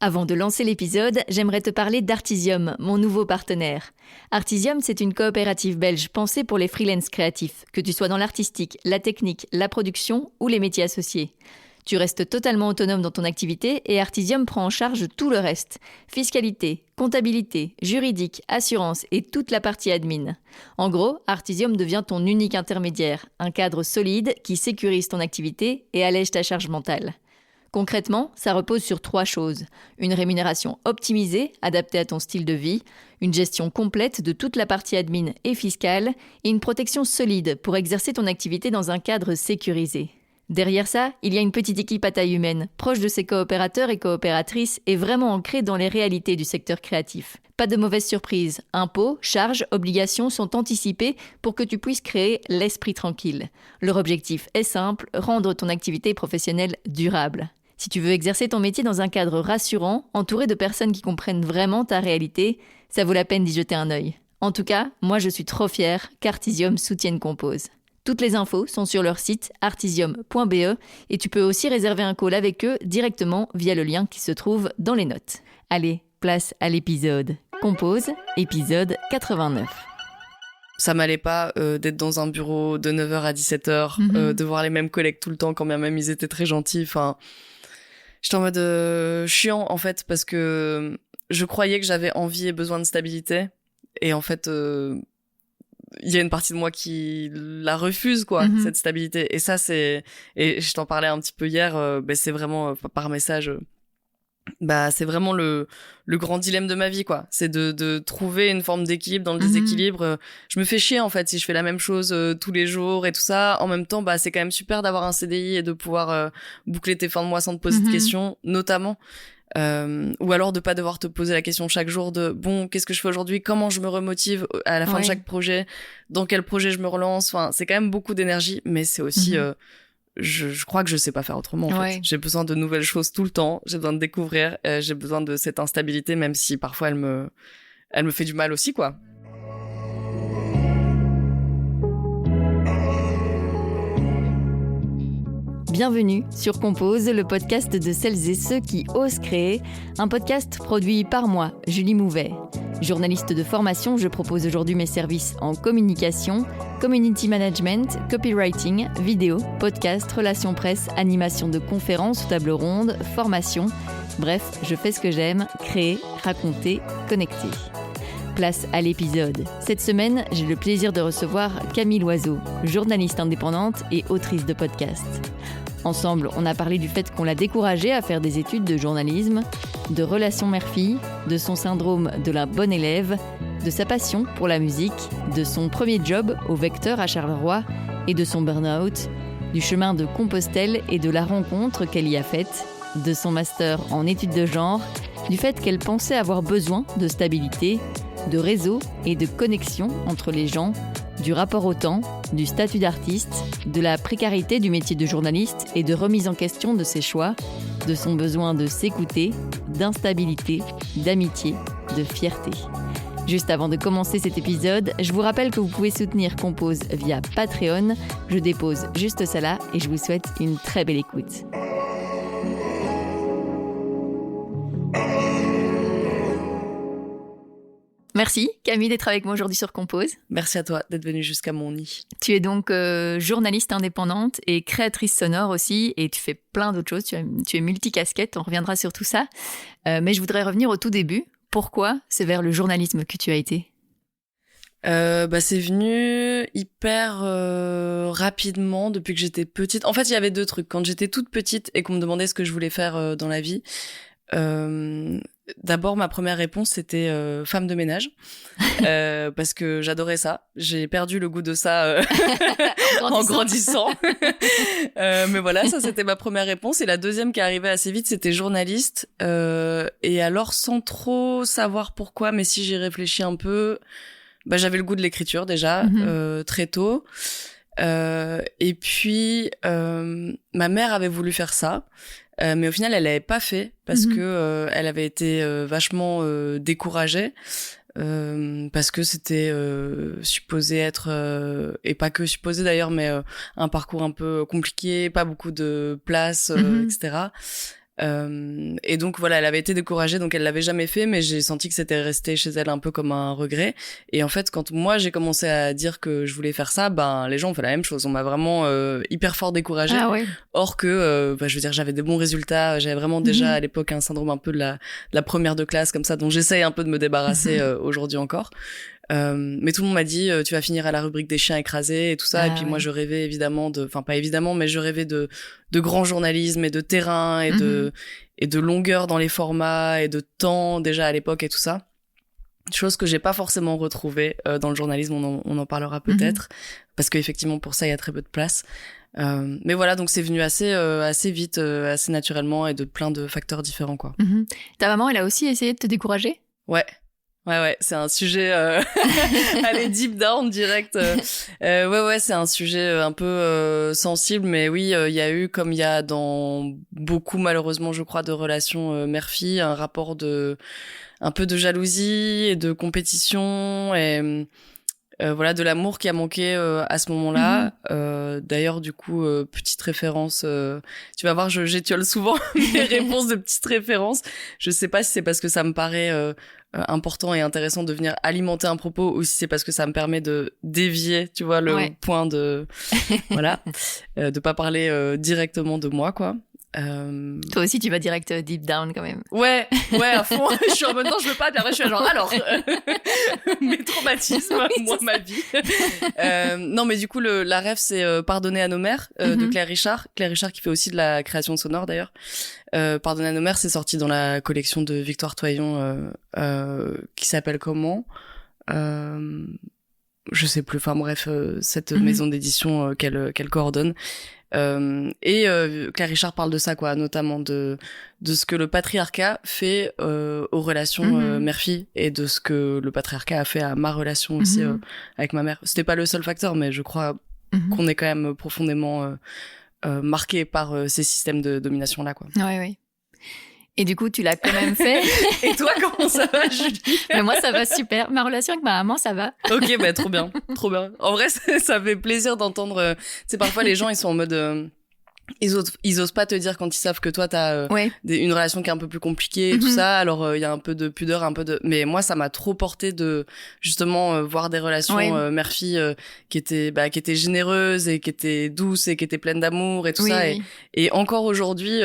Avant de lancer l'épisode, j'aimerais te parler d'Artisium, mon nouveau partenaire. Artisium, c'est une coopérative belge pensée pour les freelances créatifs, que tu sois dans l'artistique, la technique, la production ou les métiers associés. Tu restes totalement autonome dans ton activité et Artisium prend en charge tout le reste. Fiscalité, comptabilité, juridique, assurance et toute la partie admin. En gros, Artisium devient ton unique intermédiaire, un cadre solide qui sécurise ton activité et allège ta charge mentale. Concrètement, ça repose sur 3 choses. Une rémunération optimisée, adaptée à ton style de vie, une gestion complète de toute la partie admin et fiscale, et une protection solide pour exercer ton activité dans un cadre sécurisé. Derrière ça, il y a une petite équipe à taille humaine, proche de ses coopérateurs et coopératrices et vraiment ancrée dans les réalités du secteur créatif. Pas de mauvaises surprises. Impôts, charges, obligations sont anticipés pour que tu puisses créer l'esprit tranquille. Leur objectif est simple, rendre ton activité professionnelle durable. Si tu veux exercer ton métier dans un cadre rassurant, entouré de personnes qui comprennent vraiment ta réalité, ça vaut la peine d'y jeter un œil. En tout cas, moi je suis trop fière qu'Artisium soutienne Compose. Toutes les infos sont sur leur site artisium.be et tu peux aussi réserver un call avec eux directement via le lien qui se trouve dans les notes. Allez, place à l'épisode. Compose, épisode 89. Ça m'allait pas d'être dans un bureau de 9h à 17h, de voir les mêmes collègues tout le temps, quand bien même ils étaient très gentils. Enfin, j'étais en mode chiant en fait, parce que je croyais que j'avais envie et besoin de stabilité. Et en fait, il y a une partie de moi qui la refuse, quoi, cette stabilité. Et ça, et je t'en parlais un petit peu hier, c'est vraiment par message. C'est vraiment le grand dilemme de ma vie, quoi. C'est de trouver une forme d'équilibre dans le déséquilibre. Je me fais chier, en fait, si je fais la même chose tous les jours et tout ça. En même temps, c'est quand même super d'avoir un CDI et de pouvoir boucler tes fins de mois sans te poser de questions, notamment. Ou alors de pas devoir te poser la question chaque jour de bon, qu'est-ce que je fais aujourd'hui, comment je me remotive à la fin de chaque projet, dans quel projet je me relance. Enfin, c'est quand même beaucoup d'énergie, mais c'est aussi je crois que je sais pas faire autrement, en fait. J'ai besoin de nouvelles choses tout le temps, j'ai besoin de découvrir, j'ai besoin de cette instabilité, même si parfois elle me fait du mal aussi, quoi. Bienvenue sur Compose, le podcast de celles et ceux qui osent créer, un podcast produit par moi, Julie Mouvet. Journaliste de formation, je propose aujourd'hui mes services en communication, community management, copywriting, vidéo, podcast, relations presse, animation de conférences, table ronde, formation. Bref, je fais ce que j'aime, créer, raconter, connecter. Place à l'épisode. Cette semaine, j'ai le plaisir de recevoir Camille Loiseau, journaliste indépendante et autrice de podcast. Ensemble, on a parlé du fait qu'on l'a découragée à faire des études de journalisme, de relations mère-fille, de son syndrome de la bonne élève, de sa passion pour la musique, de son premier job au Vecteur à Charleroi et de son burn-out, du chemin de Compostelle et de la rencontre qu'elle y a faite, de son master en études de genre, du fait qu'elle pensait avoir besoin de stabilité, de réseau et de connexion entre les gens, du rapport au temps, du statut d'artiste, de la précarité du métier de journaliste et de remise en question de ses choix, de son besoin de s'écouter, d'instabilité, d'amitié, de fierté. Juste avant de commencer cet épisode, je vous rappelle que vous pouvez soutenir Compose via Patreon. Je dépose juste ça là et je vous souhaite une très belle écoute. Merci Camille d'être avec moi aujourd'hui sur Compose. Merci à toi d'être venue jusqu'à mon nid. Tu es donc journaliste indépendante et créatrice sonore aussi, et tu fais plein d'autres choses, tu es multicasquette, on reviendra sur tout ça. Mais je voudrais revenir au tout début. Pourquoi c'est vers le journalisme que tu as été ? C'est venu hyper rapidement depuis que j'étais petite. En fait, il y avait 2 trucs. Quand j'étais toute petite et qu'on me demandait ce que je voulais faire dans la vie, d'abord ma première réponse c'était femme de ménage, parce que j'adorais ça. J'ai perdu le goût de ça en grandissant. Mais voilà, ça c'était ma première réponse. Et la deuxième qui arrivait assez vite, c'était journaliste. Et alors sans trop savoir pourquoi, mais si j'y réfléchis un peu, j'avais le goût de l'écriture déjà très tôt. Et puis ma mère avait voulu faire ça. Mais au final, elle l'avait pas fait parce que elle avait été vachement découragée parce que c'était supposé être et pas que supposé d'ailleurs, mais un parcours un peu compliqué, pas beaucoup de place, etc. Et donc voilà, elle avait été découragée, donc elle l'avait jamais fait, mais j'ai senti que c'était resté chez elle un peu comme un regret. Et en fait, quand moi j'ai commencé à dire que je voulais faire ça, ben les gens ont fait la même chose. On m'a vraiment hyper fort découragée. Ah ouais. Or que, je veux dire, j'avais des bons résultats. J'avais vraiment déjà à l'époque un syndrome un peu de la première de classe comme ça, dont j'essaye un peu de me débarrasser aujourd'hui encore. Mais tout le monde m'a dit tu vas finir à la rubrique des chiens écrasés et tout ça. Et puis moi je rêvais évidemment enfin pas évidemment, mais je rêvais de grand journalisme et de terrain et de longueur dans les formats et de temps déjà à l'époque et tout ça. Chose que j'ai pas forcément retrouvée dans le journalisme. On en parlera peut-être parce qu'effectivement pour ça il y a très peu de place. Mais voilà, donc c'est venu assez vite, assez naturellement et de plein de facteurs différents quoi. Ta maman, elle a aussi essayé de te décourager ? Ouais, c'est un sujet aller deep down direct. Ouais, c'est un sujet un peu sensible, mais oui, il y a eu, comme il y a dans beaucoup malheureusement, je crois, de relations mère-fille, un rapport un peu de jalousie et de compétition et voilà, de l'amour qui a manqué à ce moment-là. D'ailleurs, du coup, petite référence, tu vas voir, j'étiole souvent mes réponses de petites références. Je sais pas si c'est parce que ça me paraît important et intéressant de venir alimenter un propos ou si c'est parce que ça me permet de dévier, tu vois, le point de voilà, de pas parler directement de moi, quoi. Toi aussi, tu vas direct deep down quand même. Ouais, à fond. Je suis en mode non, je veux pas. Puis après, je suis genre alors mes traumatismes, moi ma vie. Non, mais du coup, la rêve, c'est Pardonner à nos mères de Claire Richard. Claire Richard qui fait aussi de la création sonore d'ailleurs. Pardonner à nos mères, c'est sorti dans la collection de Victoire Toyon qui s'appelle comment je sais plus. Enfin bref, cette maison d'édition qu'elle coordonne. Et Claire Richard parle de ça, quoi, notamment de ce que le patriarcat fait aux relations mère-fille et de ce que le patriarcat a fait à ma relation aussi avec ma mère. C'était pas le seul facteur, mais je crois qu'on est quand même profondément marqué par ces systèmes de domination là, quoi. Oui. Et du coup, tu l'as quand même fait. Et toi, comment ça va, Julie? Mais moi, ça va super. Ma relation avec ma maman, ça va. Ok, bah trop bien. En vrai, ça fait plaisir d'entendre. Tu sais, parfois les gens, ils sont en mode. Ils osent pas te dire quand ils savent que toi t'as une relation qui est un peu plus compliquée et tout ça. Alors il y a un peu de pudeur, mais moi ça m'a trop porté de justement voir des relations mère-fille qui étaient généreuses et qui étaient douces et qui étaient pleines d'amour et tout ça. Et encore aujourd'hui,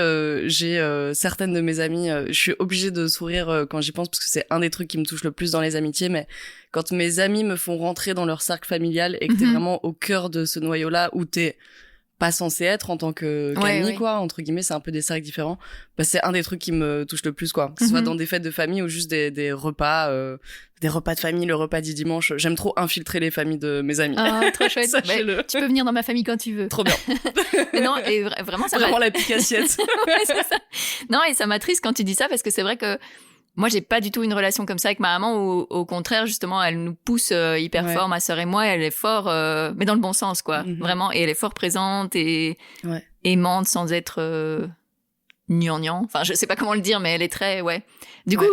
j'ai certaines de mes amies, je suis obligée de sourire quand j'y pense parce que c'est un des trucs qui me touche le plus dans les amitiés, mais quand mes amis me font rentrer dans leur cercle familial et que t'es vraiment au cœur de ce noyau-là où t'es pas censé être en tant qu'ami, quoi, entre guillemets, c'est un peu des cercles différents. Bah, c'est un des trucs qui me touche le plus, quoi. Que ce soit dans des fêtes de famille ou juste des repas de famille, le repas du dimanche. J'aime trop infiltrer les familles de mes amis. Ah, trop chouette. Tu peux venir dans ma famille quand tu veux. Trop bien. Mais non, et vraiment, ça vraiment la pique assiette. C'est ça. Non, et ça m'attriste quand tu dis ça parce que c'est vrai que moi, j'ai pas du tout une relation comme ça avec ma maman où, au contraire, justement, elle nous pousse hyper fort, ma sœur et moi. Elle est fort, mais dans le bon sens, quoi. Vraiment. Et elle est fort présente et aimante sans être gnangnan. Enfin, je sais pas comment le dire, mais elle est très, Du coup,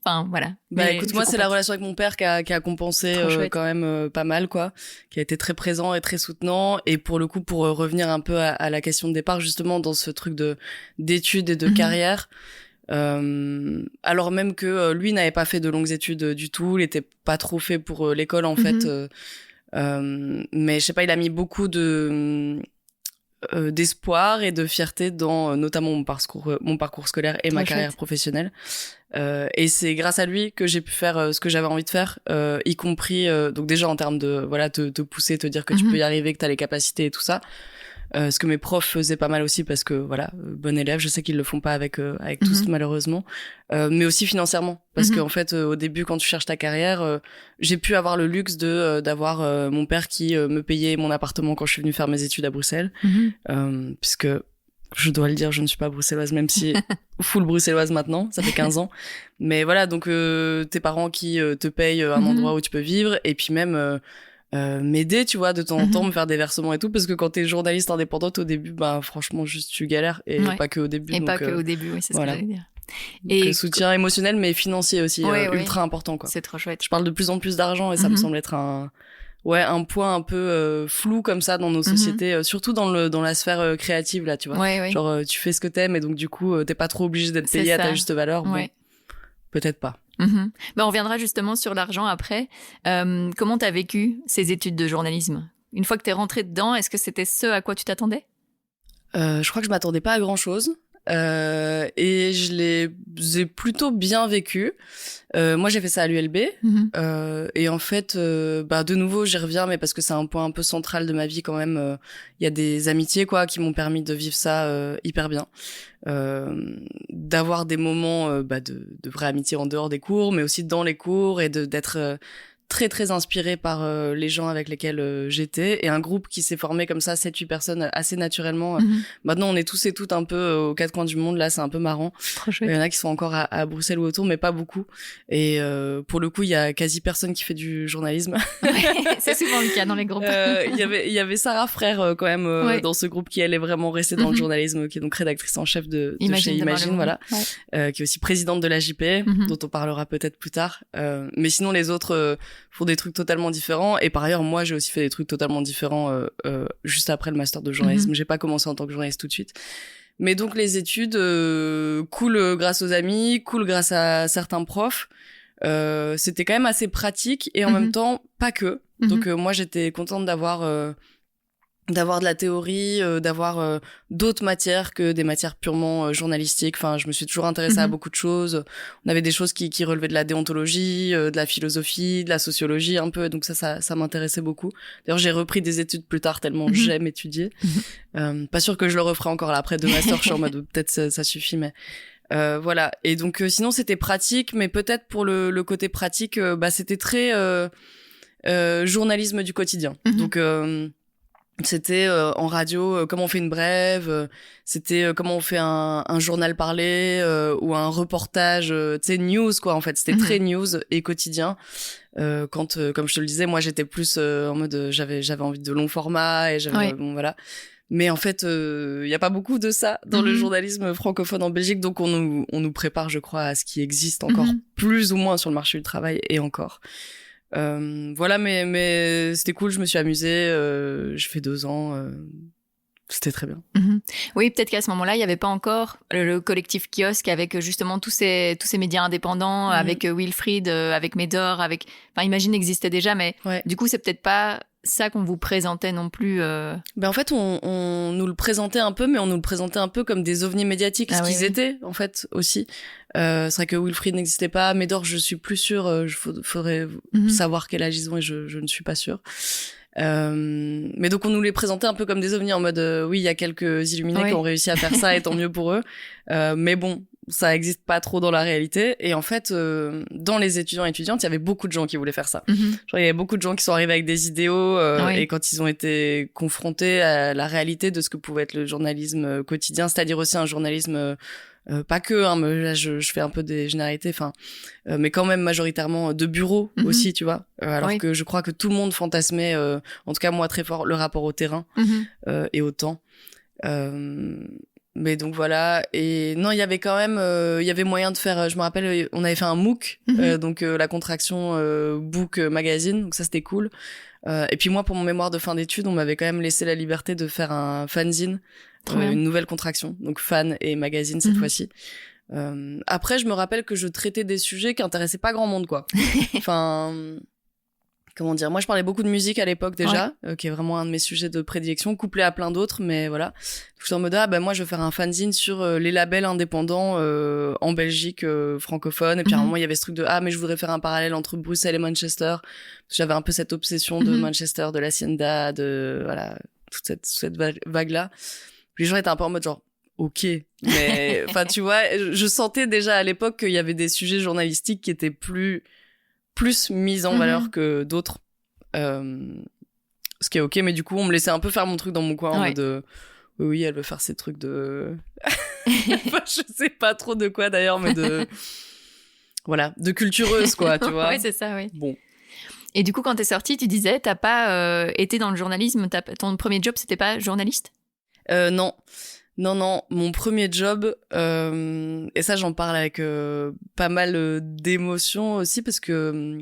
voilà. Bah, écoute, moi, c'est la relation avec mon père qui a compensé quand même pas mal, quoi. Qui a été très présent et très soutenant. Et pour le coup, pour revenir un peu à la question de départ, justement, dans ce truc d'études et de carrière, alors même que lui n'avait pas fait de longues études du tout, il était pas trop fait pour l'école en fait, mais je sais pas, il a mis beaucoup d'espoir et de fierté dans notamment mon parcours scolaire et ma carrière professionnelle, et c'est grâce à lui que j'ai pu faire ce que j'avais envie de faire, y compris donc déjà en termes de te pousser, te dire que tu peux y arriver, que t'as les capacités et tout ça. Ce que mes profs faisaient pas mal aussi parce que bon élève, je sais qu'ils le font pas avec tous malheureusement, mais aussi financièrement parce que en fait au début quand tu cherches ta carrière, j'ai pu avoir le luxe d'avoir mon père qui me payait mon appartement quand je suis venue faire mes études à Bruxelles, puisque je dois le dire, je ne suis pas bruxelloise, même si full bruxelloise maintenant, ça fait 15 ans, mais voilà, donc tes parents qui te payent un endroit où tu peux vivre, et puis même m'aider, tu vois, de temps en temps, me faire des versements et tout, parce que quand t'es journaliste indépendante au début, franchement, juste tu galères, et pas que au début. Et donc, pas que au début, oui, c'est ce que j'allais dire. Donc, soutien émotionnel, mais financier aussi, ultra important, quoi. C'est trop chouette. Je parle de plus en plus d'argent, et ça me semble être un point un peu flou comme ça dans nos sociétés, surtout dans la sphère créative là, tu vois. Ouais. Genre tu fais ce que t'aimes et donc du coup t'es pas trop obligé d'être payé à ta juste valeur. Bon, peut-être pas. On reviendra justement sur l'argent après. Comment t'as vécu ces études de journalisme ? Une fois que t'es rentrée dedans, est-ce que c'était ce à quoi tu t'attendais ? Je crois que je m'attendais pas à grand chose. Et je les ai plutôt bien vécu. Moi, j'ai fait ça à l'ULB. Et en fait, de nouveau, j'y reviens, mais parce que c'est un point un peu central de ma vie quand même. Il y a des amitiés, quoi, qui m'ont permis de vivre ça hyper bien. D'avoir des moments de vraie amitié en dehors des cours, mais aussi dans les cours, et d'être très très inspirée par les gens avec lesquels j'étais, et un groupe qui s'est formé comme ça, 7-8 personnes assez naturellement. Maintenant on est tous et toutes un peu aux quatre coins du monde, là c'est un peu marrant. Il y en a qui sont encore à Bruxelles ou autour, mais pas beaucoup, et pour le coup il y a quasi personne qui fait du journalisme. C'est souvent le cas dans les groupes. Il y avait Sarah Frère quand même dans ce groupe, qui elle est vraiment restée dans le journalisme, qui est donc rédactrice en chef de chez Imagine, voilà, qui est aussi présidente de la JP, dont on parlera peut-être plus tard, mais sinon les autres font des trucs totalement différents. Et par ailleurs, moi, j'ai aussi fait des trucs totalement différents juste après le master de journalisme. J'ai pas commencé en tant que journaliste tout de suite. Mais donc, les études, cool grâce aux amis, cool grâce à certains profs. C'était quand même assez pratique et en même temps, pas que. Donc, moi, j'étais contente d'avoir de la théorie, d'avoir d'autres matières que des matières purement journalistiques. Enfin, je me suis toujours intéressée à beaucoup de choses. On avait des choses qui relevaient de la déontologie, de la philosophie, de la sociologie un peu, donc ça m'intéressait beaucoup. D'ailleurs, j'ai repris des études plus tard tellement j'aime étudier. Pas sûr que je le referai encore là après 2 masters, je suis en mode peut-être ça suffit, mais voilà. Et donc sinon c'était pratique, mais peut-être pour le côté pratique, c'était très journalisme du quotidien. Donc c'était en radio comment on fait une brève, c'était comment on fait un journal parlé ou un reportage, tu sais, news quoi, en fait, c'était très news et quotidien. Quand comme je te le disais, moi j'étais plus en mode j'avais envie de long format et j'avais bon voilà. Mais en fait, y a pas beaucoup de ça dans le journalisme francophone en Belgique, donc on nous prépare, je crois, à ce qui existe encore plus ou moins sur le marché du travail, et encore. Voilà, mais c'était cool, je me suis amusée, j'ai fait 2 ans, c'était très bien. Oui, peut-être qu'à ce moment-là, il n'y avait pas encore le collectif Kiosque avec justement tous ces médias indépendants, avec Wilfried, avec Médor, enfin, Imagine existait déjà, mais du coup, c'est peut-être pas ça qu'on vous présentait non plus. En fait, on nous le présentait un peu, mais on nous le présentait un peu comme des ovnis médiatiques, ce qu'ils étaient en fait aussi. C'est vrai que Wilfried n'existait pas, Médor, je suis plus sûre. Faudrait savoir quel âge ils ont, et je ne suis pas sûre. Mais donc on nous les présentait un peu comme des ovnis, en mode oui, il y a quelques illuminés qui ont réussi à faire ça, et tant mieux pour eux. Mais bon, ça existe pas trop dans la réalité. Et en fait, dans les étudiants et étudiantes, il y avait beaucoup de gens qui voulaient faire ça. Genre, il y avait beaucoup de gens qui sont arrivés avec des idéaux, et quand ils ont été confrontés à la réalité de ce que pouvait être le journalisme quotidien, c'est-à-dire aussi un journalisme pas que, hein, mais là je fais un peu des généralités, enfin, mais quand même majoritairement de bureau aussi, tu vois. Alors que je crois que tout le monde fantasmait, en tout cas moi très fort, le rapport au terrain et au temps. Mais donc voilà. Et non, il y avait quand même, il y avait moyen de faire. Je me rappelle, on avait fait un MOOC, donc la contraction Book Magazine, donc ça c'était cool. Et puis moi, pour mon mémoire de fin d'études, on m'avait quand même laissé la liberté de faire un fanzine, une nouvelle contraction, donc fan et magazine cette fois-ci. Après, je me rappelle que je traitais des sujets qui intéressaient pas grand monde, quoi. Enfin, comment dire, moi je parlais beaucoup de musique à l'époque déjà, qui est vraiment un de mes sujets de prédilection, couplé à plein d'autres, mais voilà. Je suis en mode moi je vais faire un fanzine sur les labels indépendants en Belgique francophone. Et puis à un moment il y avait ce truc de mais je voudrais faire un parallèle entre Bruxelles et Manchester. J'avais un peu cette obsession de Manchester, de l'Hacienda, de voilà, toute cette vague là. Puis les gens étaient un peu en mode genre ok, mais enfin tu vois, je sentais déjà à l'époque qu'il y avait des sujets journalistiques qui étaient plus mis en valeur que d'autres, ce qui est ok, mais du coup on me laissait un peu faire mon truc dans mon coin en mode oui, elle veut faire ses trucs de enfin, je sais pas trop de quoi d'ailleurs, mais voilà, de cultureuse quoi, tu vois. Oui, c'est ça, oui. Bon. Et du coup, quand t'es sortie, tu disais, t'as pas été dans le journalisme, ton premier job, c'était pas journaliste ? Non, mon premier job, et ça j'en parle avec pas mal d'émotions aussi, parce que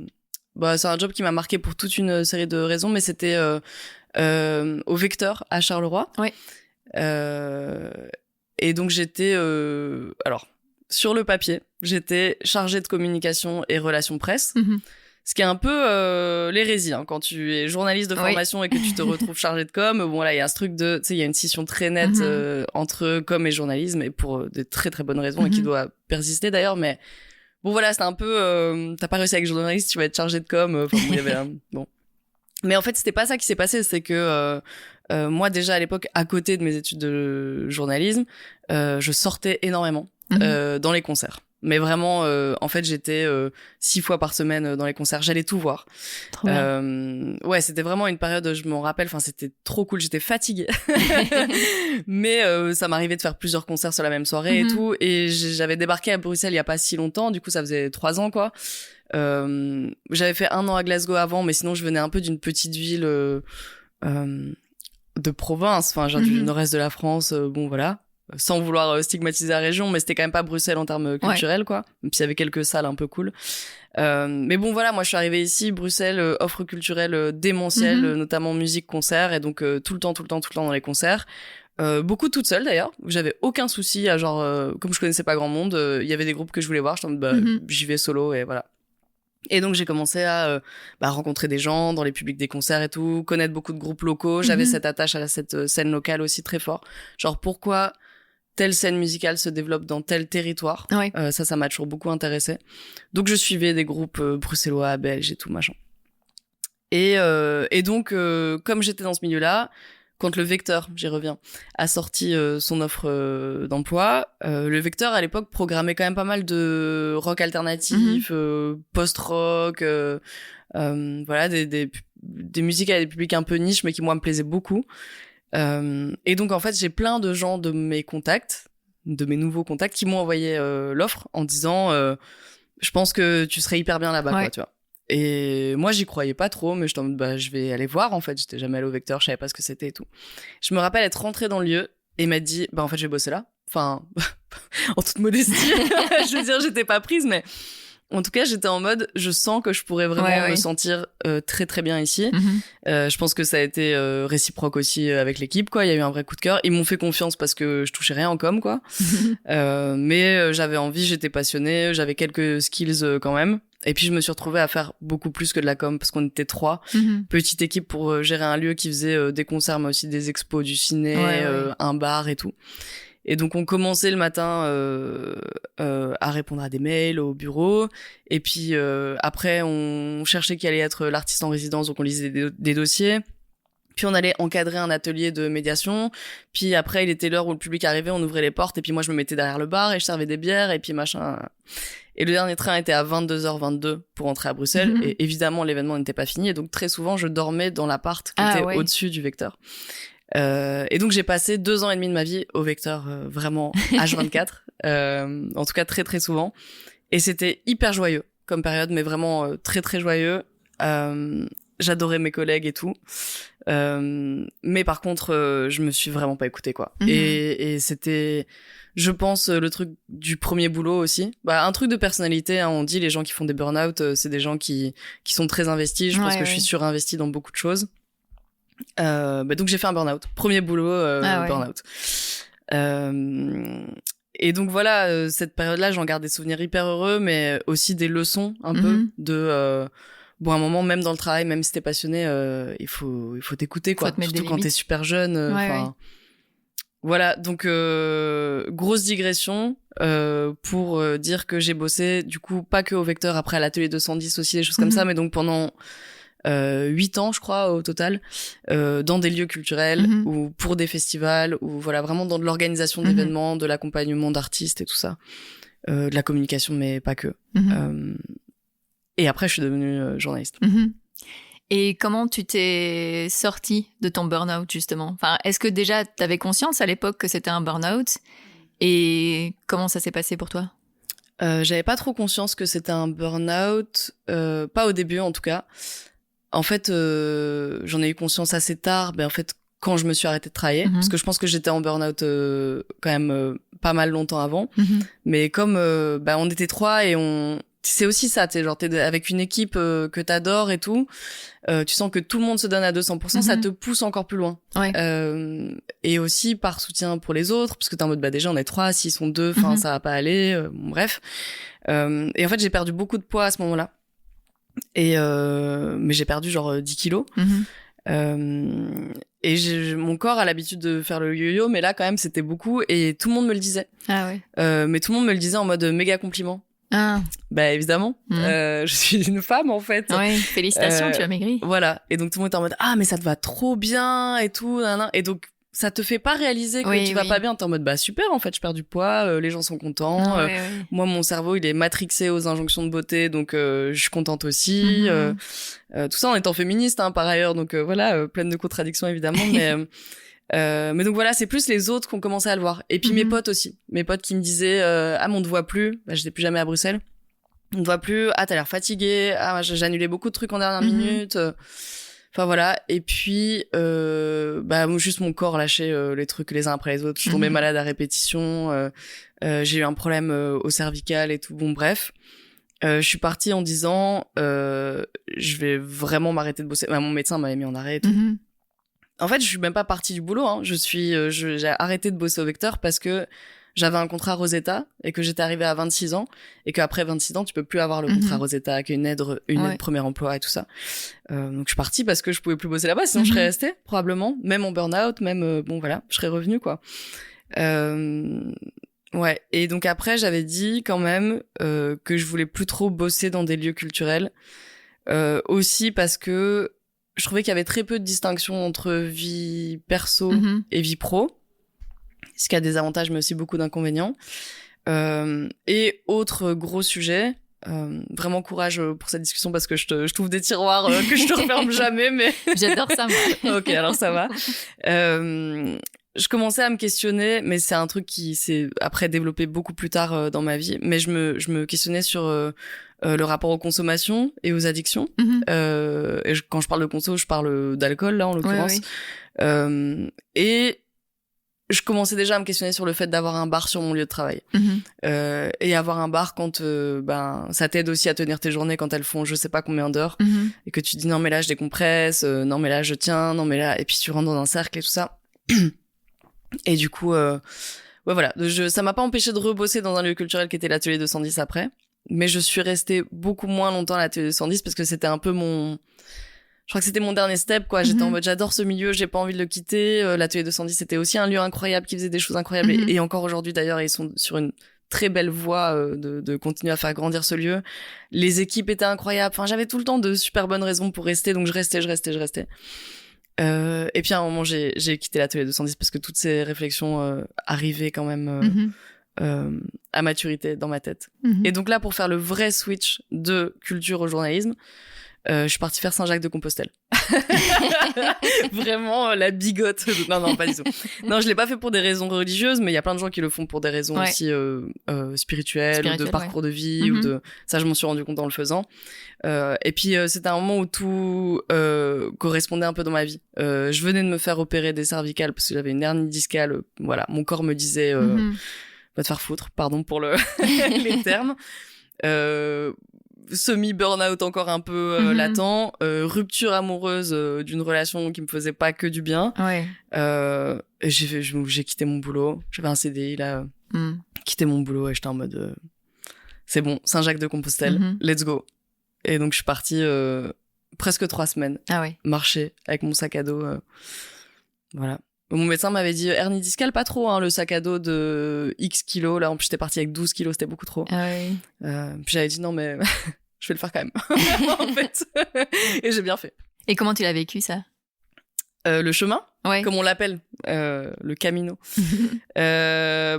c'est un job qui m'a marqué pour toute une série de raisons, mais c'était au Vecteur à Charleroi. Ouais. Et donc j'étais alors sur le papier, j'étais chargée de communication et relations presse. Ce qui est un peu l'hérésie, hein, quand tu es journaliste de formation et que tu te retrouves chargé de com. Bon, là, il y a un truc tu sais, il y a une scission très nette entre com et journalisme, et pour de très très bonnes raisons, et qui doit persister d'ailleurs. Mais bon, voilà, c'était un peu, t'as pas réussi avec journaliste, tu vas être chargé de com. Enfin, il y avait bon. Mais en fait, c'était pas ça qui s'est passé, c'est que moi, déjà à l'époque, à côté de mes études de journalisme, je sortais énormément dans les concerts. Mais vraiment, en fait, j'étais 6 fois par semaine dans les concerts. J'allais tout voir. Trop bien. Ouais, c'était vraiment une période, je m'en rappelle, enfin, c'était trop cool. J'étais fatiguée. Mais ça m'arrivait de faire plusieurs concerts sur la même soirée et tout. Et j'avais débarqué à Bruxelles il y a pas si longtemps. Du coup, ça faisait 3 ans, quoi. J'avais fait 1 an à Glasgow avant, mais sinon, je venais un peu d'une petite ville de province. Enfin, genre du nord-est de la France. Bon, voilà. Sans vouloir stigmatiser la région, mais c'était quand même pas Bruxelles en termes culturels, quoi. Et puis il y avait quelques salles un peu cool. Mais bon, voilà, moi je suis arrivée ici, Bruxelles, offre culturelle démentielle, notamment musique, concert, et donc tout le temps dans les concerts. Beaucoup toute seule d'ailleurs, j'avais aucun souci à genre, comme je connaissais pas grand monde, il y avait des groupes que je voulais voir, j'étais en mode, j'y vais solo, et voilà. Et donc j'ai commencé à rencontrer des gens dans les publics des concerts et tout, connaître beaucoup de groupes locaux. J'avais cette attache à cette scène locale aussi très fort. Genre pourquoi telle scène musicale se développe dans tel territoire. Ça m'a toujours beaucoup intéressé. Donc je suivais des groupes bruxellois, belges et tout machin. Et donc comme j'étais dans ce milieu-là, quand le Vecteur, j'y reviens, a sorti son offre d'emploi, le Vecteur à l'époque programmait quand même pas mal de rock alternatif, post-rock, voilà, des musiques à des publics un peu niches, mais qui moi me plaisaient beaucoup. Et donc en fait j'ai plein de gens de mes contacts, de mes nouveaux contacts, qui m'ont envoyé l'offre en disant je pense que tu serais hyper bien là-bas, quoi, tu vois. Et moi j'y croyais pas trop, mais je je vais aller voir, en fait. J'étais jamais allée au Vecteur, je savais pas ce que c'était et tout. Je me rappelle être rentrée dans le lieu et m'a dit en fait je vais bosser là, enfin en toute modestie. Je veux dire, j'étais pas prise, mais en tout cas, j'étais en mode, je sens que je pourrais vraiment me sentir très très bien ici. Je pense que ça a été réciproque aussi avec l'équipe, quoi. Il y a eu un vrai coup de cœur. Ils m'ont fait confiance parce que je touchais rien en com, quoi. Mais j'avais envie, j'étais passionnée, j'avais quelques skills quand même. Et puis je me suis retrouvée à faire beaucoup plus que de la com parce qu'on était 3. Petite équipe pour gérer un lieu qui faisait des concerts, mais aussi des expos, du ciné, un bar et tout. Et donc on commençait le matin à répondre à des mails au bureau, et puis après on cherchait qui allait être l'artiste en résidence, donc on lisait des dossiers. Puis on allait encadrer un atelier de médiation. Puis après, il était l'heure où le public arrivait, on ouvrait les portes, et puis moi je me mettais derrière le bar et je servais des bières et puis machin. Et le dernier train était à 22h22 pour entrer à Bruxelles, et évidemment l'événement n'était pas fini, et donc très souvent je dormais dans l'appart qui était au-dessus du Vecteur. Et donc j'ai passé 2 ans et demi de ma vie au Vecteur, vraiment H24, en tout cas très très souvent, et c'était hyper joyeux comme période, mais vraiment très très joyeux. J'adorais mes collègues et tout, mais par contre je me suis vraiment pas écoutée, quoi. Et c'était, je pense, le truc du premier boulot aussi, un truc de personnalité, hein. On dit les gens qui font des burn-out, c'est des gens qui sont très investis. Je pense que je suis surinvestie dans beaucoup de choses. Donc j'ai fait un burn-out, premier boulot, burn-out. Et donc voilà, cette période-là, j'en garde des souvenirs hyper heureux, mais aussi des leçons un peu de à un moment, même dans le travail, même si t'es passionné, il faut t'écouter, quoi. Surtout quand t'es super jeune. Voilà, donc grosse digression pour dire que j'ai bossé, du coup, pas que au Vecteur, après à l'atelier 210 aussi, des choses comme ça, mais donc pendant 8 ans, je crois, au total, dans des lieux culturels ou pour des festivals, ou voilà, vraiment dans de l'organisation d'événements, de l'accompagnement d'artistes et tout ça, de la communication, mais pas que. Et après, je suis devenue journaliste. Et comment tu t'es sortie de ton burn-out, justement? Enfin, est-ce que déjà t'avais conscience à l'époque que c'était un burn-out? Et comment ça s'est passé pour toi? J'avais pas trop conscience que c'était un burn-out, pas au début en tout cas. En fait, j'en ai eu conscience assez tard, en fait, quand je me suis arrêtée de travailler, parce que je pense que j'étais en burn-out quand même pas mal longtemps avant. Mais comme on était 3 et c'est aussi ça, t'es avec une équipe que t'adores et tout, tu sens que tout le monde se donne à 200%, ça te pousse encore plus loin. Ouais. Et aussi par soutien pour les autres, parce que t'es en mode, bah déjà on est 3, s'ils sont 2, enfin ça va pas aller, bon, bref. Et en fait j'ai perdu beaucoup de poids à ce moment-là. Mais j'ai perdu genre 10 kilos. Et mon corps a l'habitude de faire le yo-yo, mais là quand même c'était beaucoup et tout le monde me le disait. Ah ouais. Mais tout le monde me le disait en mode méga compliment. Ah. Bah évidemment, je suis une femme en fait. Ouais, félicitations, tu as maigri. Voilà, et donc tout le monde était en mode ah mais ça te va trop bien et tout, nanana. Et donc ça te fait pas réaliser que tu vas pas bien, t'es en mode bah super en fait, je perds du poids, les gens sont contents, moi mon cerveau il est matrixé aux injonctions de beauté, donc je suis contente aussi. Tout ça en étant féministe par ailleurs, donc voilà, pleine de contradictions évidemment, mais donc voilà, c'est plus les autres qui ont commencé à le voir. Et puis mes potes aussi. Mes potes qui me disaient ah mais on te voit plus. Bah, j'étais plus jamais à Bruxelles. On te voit plus. Ah t'as l'air fatiguée. Ah j'annulais beaucoup de trucs en dernière minute. Enfin voilà. Et puis bah juste mon corps lâchait les trucs les uns après les autres. Je tombais malade à répétition. J'ai eu un problème au cervical et tout. Bon bref. Je suis partie en disant je vais vraiment m'arrêter de bosser. Bah, mon médecin m'avait mis en arrêt et tout. En fait, je suis même pas partie du boulot. J'ai arrêté de bosser au Vecteur parce que j'avais un contrat Rosetta et que j'étais arrivée à 26 ans et qu'après 26 ans, tu peux plus avoir le contrat Rosetta, qui est une aide premier emploi et tout ça. Donc je suis partie parce que je pouvais plus bosser là-bas, sinon je serais restée probablement, même en burn-out, même bon voilà, je serais revenue quoi. Ouais. Et donc après, j'avais dit quand même que je voulais plus trop bosser dans des lieux culturels, aussi parce que je trouvais qu'il y avait très peu de distinction entre vie perso et vie pro, ce qui a des avantages mais aussi beaucoup d'inconvénients. Et autre gros sujet, vraiment courage pour cette discussion parce que je t'ouvre des tiroirs que je te referme jamais, mais j'adore ça moi. Ok, alors ça va. Je commençais à me questionner, mais c'est un truc qui s'est après développé beaucoup plus tard dans ma vie, mais je me questionnais sur le rapport aux consommations et aux addictions. Et quand je parle de conso, je parle d'alcool là en l'occurrence. Et je commençais déjà à me questionner sur le fait d'avoir un bar sur mon lieu de travail. Et avoir un bar quand ça t'aide aussi à tenir tes journées quand elles font je sais pas combien d'heures et que tu dis non mais là je décompresse, non mais là je tiens, non mais là, et puis tu rentres dans un cercle et tout ça. Et du coup ouais voilà, ça m'a pas empêché de rebosser dans un lieu culturel qui était l'atelier 210 après, mais je suis restée beaucoup moins longtemps à l'atelier 210 parce que c'était un peu je crois que c'était mon dernier step quoi. J'étais en mode j'adore ce milieu, j'ai pas envie de le quitter. L'atelier 210 c'était aussi un lieu incroyable qui faisait des choses incroyables et encore aujourd'hui d'ailleurs ils sont sur une très belle voie de continuer à faire grandir ce lieu. Les équipes étaient incroyables, enfin j'avais tout le temps de super bonnes raisons pour rester, donc je restais. Et puis à un moment j'ai quitté l'atelier 210 parce que toutes ces réflexions arrivaient quand même à maturité dans ma tête. Et donc là pour faire le vrai switch de culture au journalisme, je suis partie faire Saint-Jacques-de-Compostelle. Vraiment la bigote. Non, pas du tout. Non, je l'ai pas fait pour des raisons religieuses, mais il y a plein de gens qui le font pour des raisons aussi spirituelles, ou de parcours de vie, ou de ça, je m'en suis rendu compte en le faisant. Et puis c'était un moment où tout correspondait un peu dans ma vie. Je venais de me faire opérer des cervicales parce que j'avais une hernie discale. Voilà, mon corps me disait va te faire foutre, pardon pour les termes. Semi-burnout encore un peu latent, rupture amoureuse d'une relation qui me faisait pas que du bien. Et j'ai quitté mon boulot. J'avais un CDI là, quitté mon boulot et j'étais en mode c'est bon, Saint-Jacques-de-Compostelle, let's go. Et donc je suis partie presque 3 semaines marcher avec mon sac à dos. Voilà. Mon médecin m'avait dit hernie discale, pas trop, le sac à dos de X kilos. Là, en plus, j'étais partie avec 12 kilos, c'était beaucoup trop. Puis j'avais dit non, mais je vais le faire quand même, en fait. Et j'ai bien fait. Et comment tu l'as vécu, ça? Le chemin, comme on l'appelle, le camino. Bien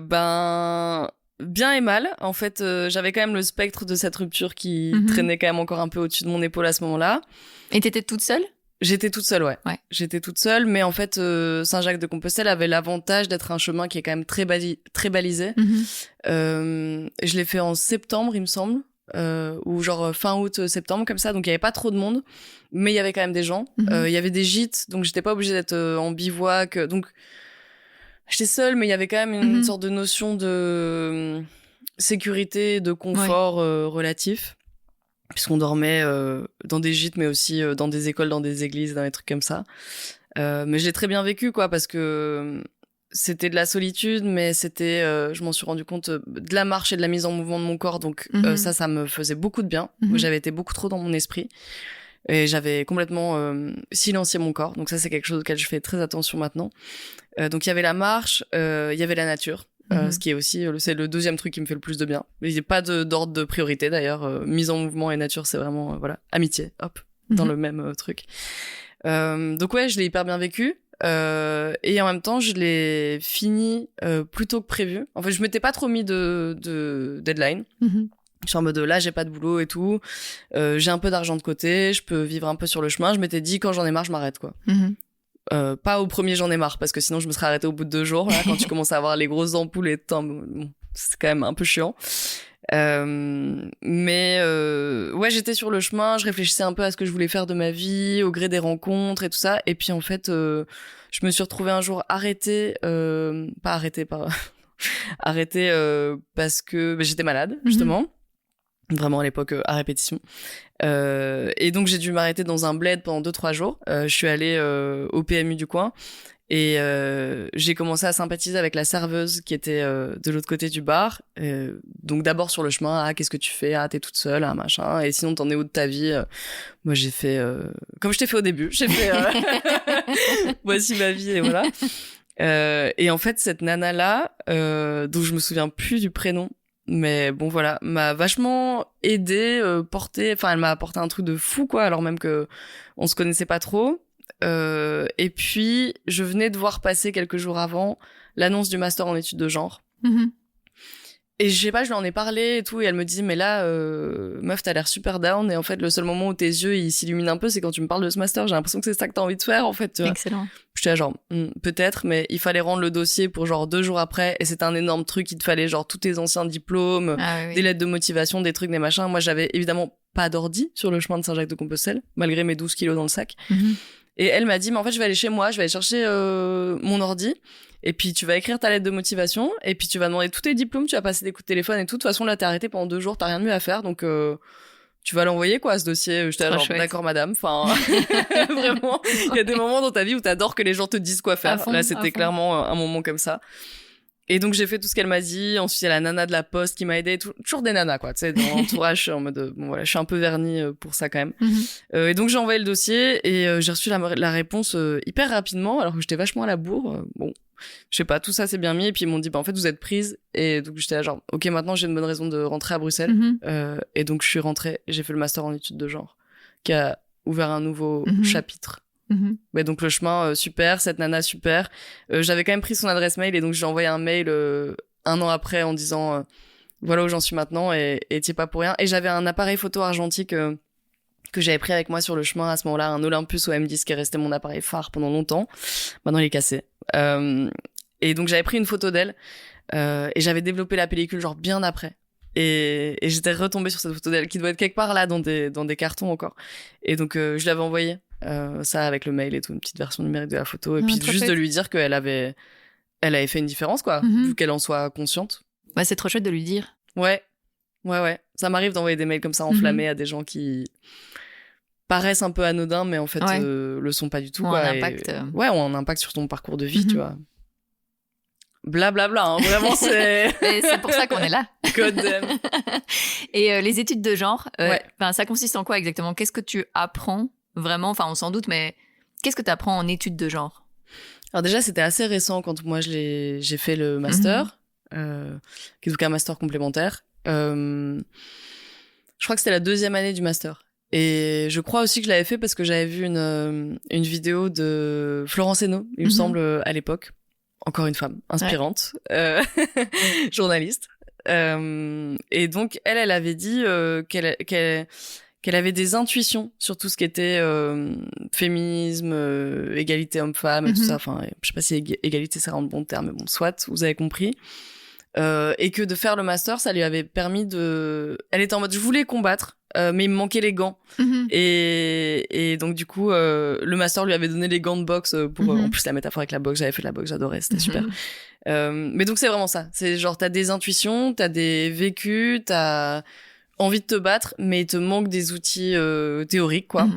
et mal. En fait, j'avais quand même le spectre de cette rupture qui traînait quand même encore un peu au-dessus de mon épaule à ce moment-là. Et t'étais toute seule? J'étais toute seule, ouais. J'étais toute seule, mais en fait, Saint-Jacques-de-Compostelle avait l'avantage d'être un chemin qui est quand même très balisé. Je l'ai fait en septembre, il me semble, ou genre fin août, septembre, comme ça. Donc il y avait pas trop de monde, mais il y avait quand même des gens. Il y avait des gîtes, donc j'étais pas obligée d'être en bivouac. Donc j'étais seule, mais il y avait quand même une sorte de notion de sécurité, de confort relatif, puisqu'on dormait dans des gîtes, mais aussi dans des écoles, dans des églises, dans des trucs comme ça. Mais j'ai très bien vécu, quoi, parce que c'était de la solitude, mais c'était, je m'en suis rendu compte, de la marche et de la mise en mouvement de mon corps. Donc ça me faisait beaucoup de bien. J'avais été beaucoup trop dans mon esprit. Et j'avais complètement silencié mon corps. Donc ça, c'est quelque chose auquel je fais très attention maintenant. Donc il y avait la marche, il y avait la nature. Ce qui est aussi, c'est le deuxième truc qui me fait le plus de bien. Il n'y a pas d'ordre de priorité d'ailleurs. Mise en mouvement et nature, c'est vraiment, voilà, amitié, hop, dans le même truc. Donc ouais, je l'ai hyper bien vécu. Et en même temps, je l'ai fini plus tôt que prévu. En fait, je m'étais pas trop mis de deadline. Je suis en mode là, j'ai pas de boulot et tout. J'ai un peu d'argent de côté, je peux vivre un peu sur le chemin. Je m'étais dit quand j'en ai marre, je m'arrête, quoi. Pas au premier j'en ai marre, parce que sinon je me serais arrêtée au bout de 2 jours. Là, quand tu commences à avoir les grosses ampoules et tout, bon, c'est quand même un peu chiant. Mais ouais, j'étais sur le chemin, je réfléchissais un peu à ce que je voulais faire de ma vie, au gré des rencontres et tout ça. Et puis en fait, je me suis retrouvée un jour arrêtée, parce que j'étais malade, justement. Vraiment à l'époque à répétition. Et donc j'ai dû m'arrêter dans un bled pendant 2-3 jours. Je suis allée au PMU du coin et j'ai commencé à sympathiser avec la serveuse qui était de l'autre côté du bar. Donc d'abord sur le chemin, qu'est-ce que tu fais? T'es toute seule, machin. Et sinon t'en es où de ta vie? Moi j'ai fait comme je t'ai fait au début. J'ai fait voici ma vie et voilà. Et en fait cette nana là, dont je me souviens plus du prénom. Mais bon, voilà, m'a vachement aidée, elle m'a apporté un truc de fou, quoi, alors même que on se connaissait pas trop. Et puis, je venais de voir passer quelques jours avant l'annonce du master en études de genre. Et je sais pas, je lui en ai parlé et tout, et elle me dit, mais là, meuf, t'as l'air super down, et en fait, le seul moment où tes yeux, ils s'illuminent un peu, c'est quand tu me parles de ce master, j'ai l'impression que c'est ça que t'as envie de faire, en fait, tu vois. Excellent. J'étais là, genre, peut-être, mais il fallait rendre le dossier pour genre 2 jours après, et c'était un énorme truc, il te fallait genre tous tes anciens diplômes, des lettres de motivation, des trucs, des machins. Moi, j'avais évidemment pas d'ordi sur le chemin de Saint-Jacques-de-Compostelle, malgré mes 12 kilos dans le sac. Et elle m'a dit, mais en fait, je vais aller chez moi, je vais aller chercher mon ordi, et puis tu vas écrire ta lettre de motivation, et puis tu vas demander tous tes diplômes, tu vas passer des coups de téléphone et tout. De toute façon, là, t'es arrêté pendant 2 jours, t'as rien de mieux à faire, donc tu vas l'envoyer, quoi, ce dossier. J'étais genre, d'accord, madame. Enfin, vraiment, il y a des moments dans ta vie où t'adores que les gens te disent quoi faire. Là, c'était clairement un moment comme ça. Et donc, j'ai fait tout ce qu'elle m'a dit. Ensuite, il y a la nana de la poste qui m'a aidée. Toujours des nanas, quoi. Tu sais, dans l'entourage, je suis en mode, bon, voilà, je suis un peu vernie pour ça, quand même. Et donc, j'ai envoyé le dossier et j'ai reçu la réponse hyper rapidement, alors que j'étais vachement à la bourre. Bon, je sais pas, tout ça s'est bien mis. Et puis, ils m'ont dit, en fait, vous êtes prise. Et donc, j'étais là, genre, ok, maintenant, j'ai une bonne raison de rentrer à Bruxelles. Et donc, je suis rentrée. J'ai fait le master en études de genre, qui a ouvert un nouveau chapitre. Mais donc le chemin super, cette nana super. J'avais quand même pris son adresse mail et donc j'ai envoyé un mail 1 an après en disant voilà où j'en suis maintenant et t'y es pas pour rien. Et j'avais un appareil photo argentique que j'avais pris avec moi sur le chemin à ce moment-là, un Olympus OM10 qui est resté mon appareil phare pendant longtemps. Maintenant il est cassé. Et donc j'avais pris une photo d'elle et j'avais développé la pellicule genre bien après. Et j'étais retombée sur cette photo d'elle qui doit être quelque part là dans des cartons encore. Et donc je l'avais envoyée. Ça avec le mail et tout, une petite version numérique de la photo et puis juste chouette de lui dire qu'elle avait fait une différence, quoi, vu qu'elle en soit consciente. Ouais, c'est trop chouette de lui dire. Ouais, ça m'arrive d'envoyer des mails comme ça enflammés à des gens qui paraissent un peu anodins mais en fait le sont pas du tout, quoi, ont un impact sur ton parcours de vie, tu vois. Blablabla, hein, vraiment c'est c'est pour ça qu'on est là. God damn. Et les études de genre, ça consiste en quoi exactement? Qu'est-ce que tu apprends vraiment, enfin on s'en doute, mais qu'est-ce que tu apprends en études de genre? Alors déjà, c'était assez récent quand moi j'ai fait le master, qui est donc un master complémentaire. Je crois que c'était la 2e année du master. Et je crois aussi que je l'avais fait parce que j'avais vu une vidéo de Florence Hénault, il me semble, à l'époque. Encore une femme inspirante, journaliste. Et donc, elle avait dit qu'elle avait des intuitions sur tout ce qui était féminisme, égalité homme-femme et tout ça. Enfin, je sais pas si égalité c'est vraiment le bon terme, mais bon, soit, vous avez compris. Et que de faire le master, ça lui avait permis de... Elle était en mode, je voulais combattre mais il me manquait les gants. Et donc, du coup, le master lui avait donné les gants de boxe pour, en plus, la métaphore avec la boxe, j'avais fait de la boxe, j'adorais, c'était super. Mais donc, c'est vraiment ça. C'est genre, t'as des intuitions, t'as des vécus, t'as envie de te battre, mais il te manque des outils théoriques, quoi.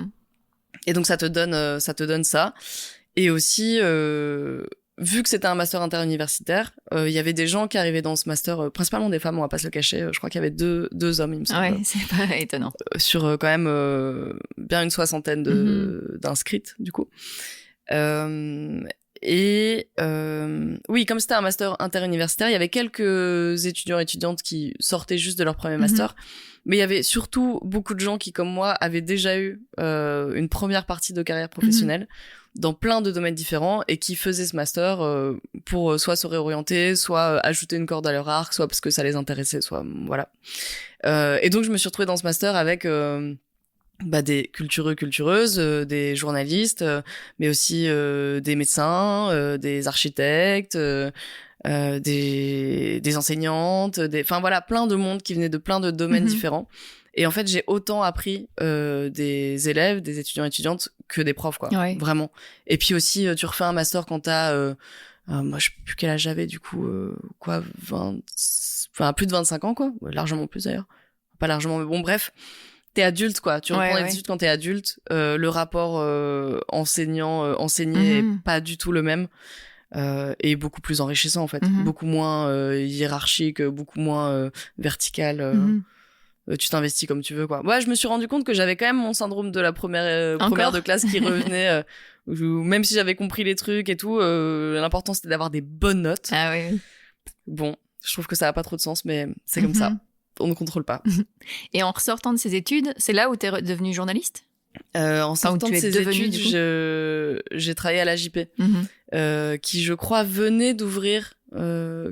Et donc, ça te donne ça. Et aussi, vu que c'était un master interuniversitaire, il y avait des gens qui arrivaient dans ce master, principalement des femmes, on va pas se le cacher. Je crois qu'il y avait deux hommes, il me semble. Ouais, c'est pas étonnant. Sur quand même bien une soixantaine d'inscrites, du coup. Oui, comme c'était un master interuniversitaire, il y avait quelques étudiants et étudiantes qui sortaient juste de leur premier master. Mais il y avait surtout beaucoup de gens qui, comme moi, avaient déjà eu une première partie de carrière professionnelle dans plein de domaines différents et qui faisaient ce master pour soit se réorienter, soit ajouter une corde à leur arc, soit parce que ça les intéressait, soit voilà. Et donc je me suis retrouvée dans ce master avec des cultureuses, des journalistes, mais aussi des médecins, des architectes, des enseignantes, enfin voilà, plein de monde qui venait de plein de domaines différents. Et en fait, j'ai autant appris des élèves, des étudiants et étudiantes que des profs, quoi. Ouais. Vraiment. Et puis aussi, tu refais un master quand t'as... moi, je sais plus quel âge j'avais, du coup, plus de 25 ans, quoi. Ouais, largement plus, d'ailleurs. Pas largement, mais bon, bref. T'es adulte, quoi. Tu reprends les études quand t'es adulte. Le rapport enseignant-enseigné est pas du tout le même. Et beaucoup plus enrichissant, en fait. Beaucoup moins hiérarchique, beaucoup moins vertical. Tu t'investis comme tu veux, quoi. Ouais, je me suis rendu compte que j'avais quand même mon syndrome de la première de classe qui revenait, où même si j'avais compris les trucs et tout, l'important c'était d'avoir des bonnes notes. Ah oui. Bon, je trouve que ça a pas trop de sens, mais c'est comme ça. On ne contrôle pas. Et en ressortant de ces études, c'est là où t'es devenue journaliste ? En sortant de ces études, j'ai travaillé à la JP, qui, je crois, venait d'ouvrir,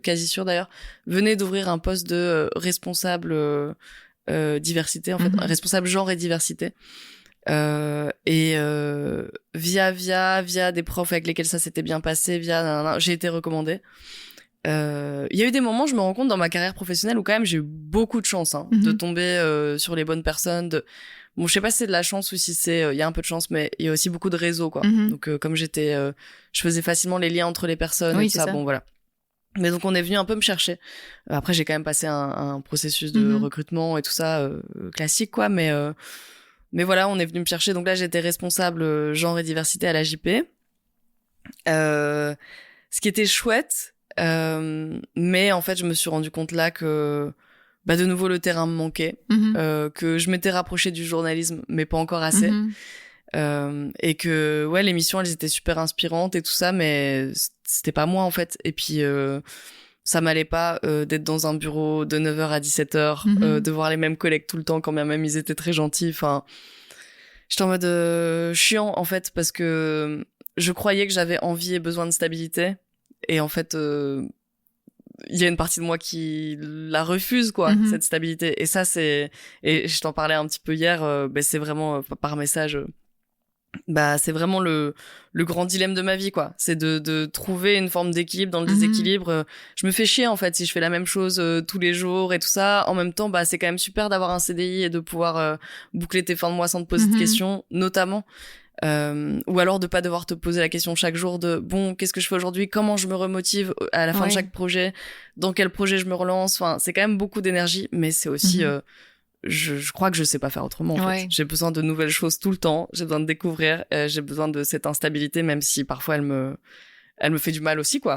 quasi sûr d'ailleurs, venait d'ouvrir un poste de responsable diversité, en fait, responsable genre et diversité. Via des profs avec lesquels ça s'était bien passé, j'ai été recommandée. Il y a eu des moments, je me rends compte dans ma carrière professionnelle où quand même j'ai eu beaucoup de chance de tomber sur les bonnes personnes. Bon, je sais pas si c'est de la chance ou si il y a un peu de chance, mais il y a aussi beaucoup de réseaux, quoi. Donc comme je faisais facilement les liens entre les personnes et tout ça. Bon, voilà. Mais donc on est venu un peu me chercher. Après j'ai quand même passé un processus de recrutement et tout ça classique, quoi. Mais voilà, on est venu me chercher. Donc là j'étais responsable genre et diversité à la JP. Ce qui était chouette. Mais en fait, je me suis rendu compte là que, de nouveau, le terrain me manquait, que je m'étais rapprochée du journalisme, mais pas encore assez. Et que, ouais, les missions, elles étaient super inspirantes et tout ça, mais c'était pas moi, en fait. Et puis, ça m'allait pas d'être dans un bureau de 9h à 17h, de voir les mêmes collègues tout le temps, quand bien même ils étaient très gentils. Enfin, j'étais en mode chiant, en fait, parce que je croyais que j'avais envie et besoin de stabilité. Et en fait, il y a une partie de moi qui la refuse, quoi, cette stabilité. Et ça, et je t'en parlais un petit peu hier, c'est vraiment par message. C'est vraiment le grand dilemme de ma vie, quoi. C'est de trouver une forme d'équilibre dans le déséquilibre. Je me fais chier, en fait, si je fais la même chose tous les jours et tout ça. En même temps, c'est quand même super d'avoir un CDI et de pouvoir boucler tes fins de mois sans te poser de questions, notamment. Ou alors de pas devoir te poser la question chaque jour de bon, qu'est-ce que je fais aujourd'hui, comment je me remotive à la fin de chaque projet, dans quel projet je me relance. Enfin, c'est quand même beaucoup d'énergie, mais c'est aussi je crois que je sais pas faire autrement, en fait. J'ai besoin de nouvelles choses tout le temps, j'ai besoin de découvrir, j'ai besoin de cette instabilité, même si parfois elle me fait du mal aussi, quoi.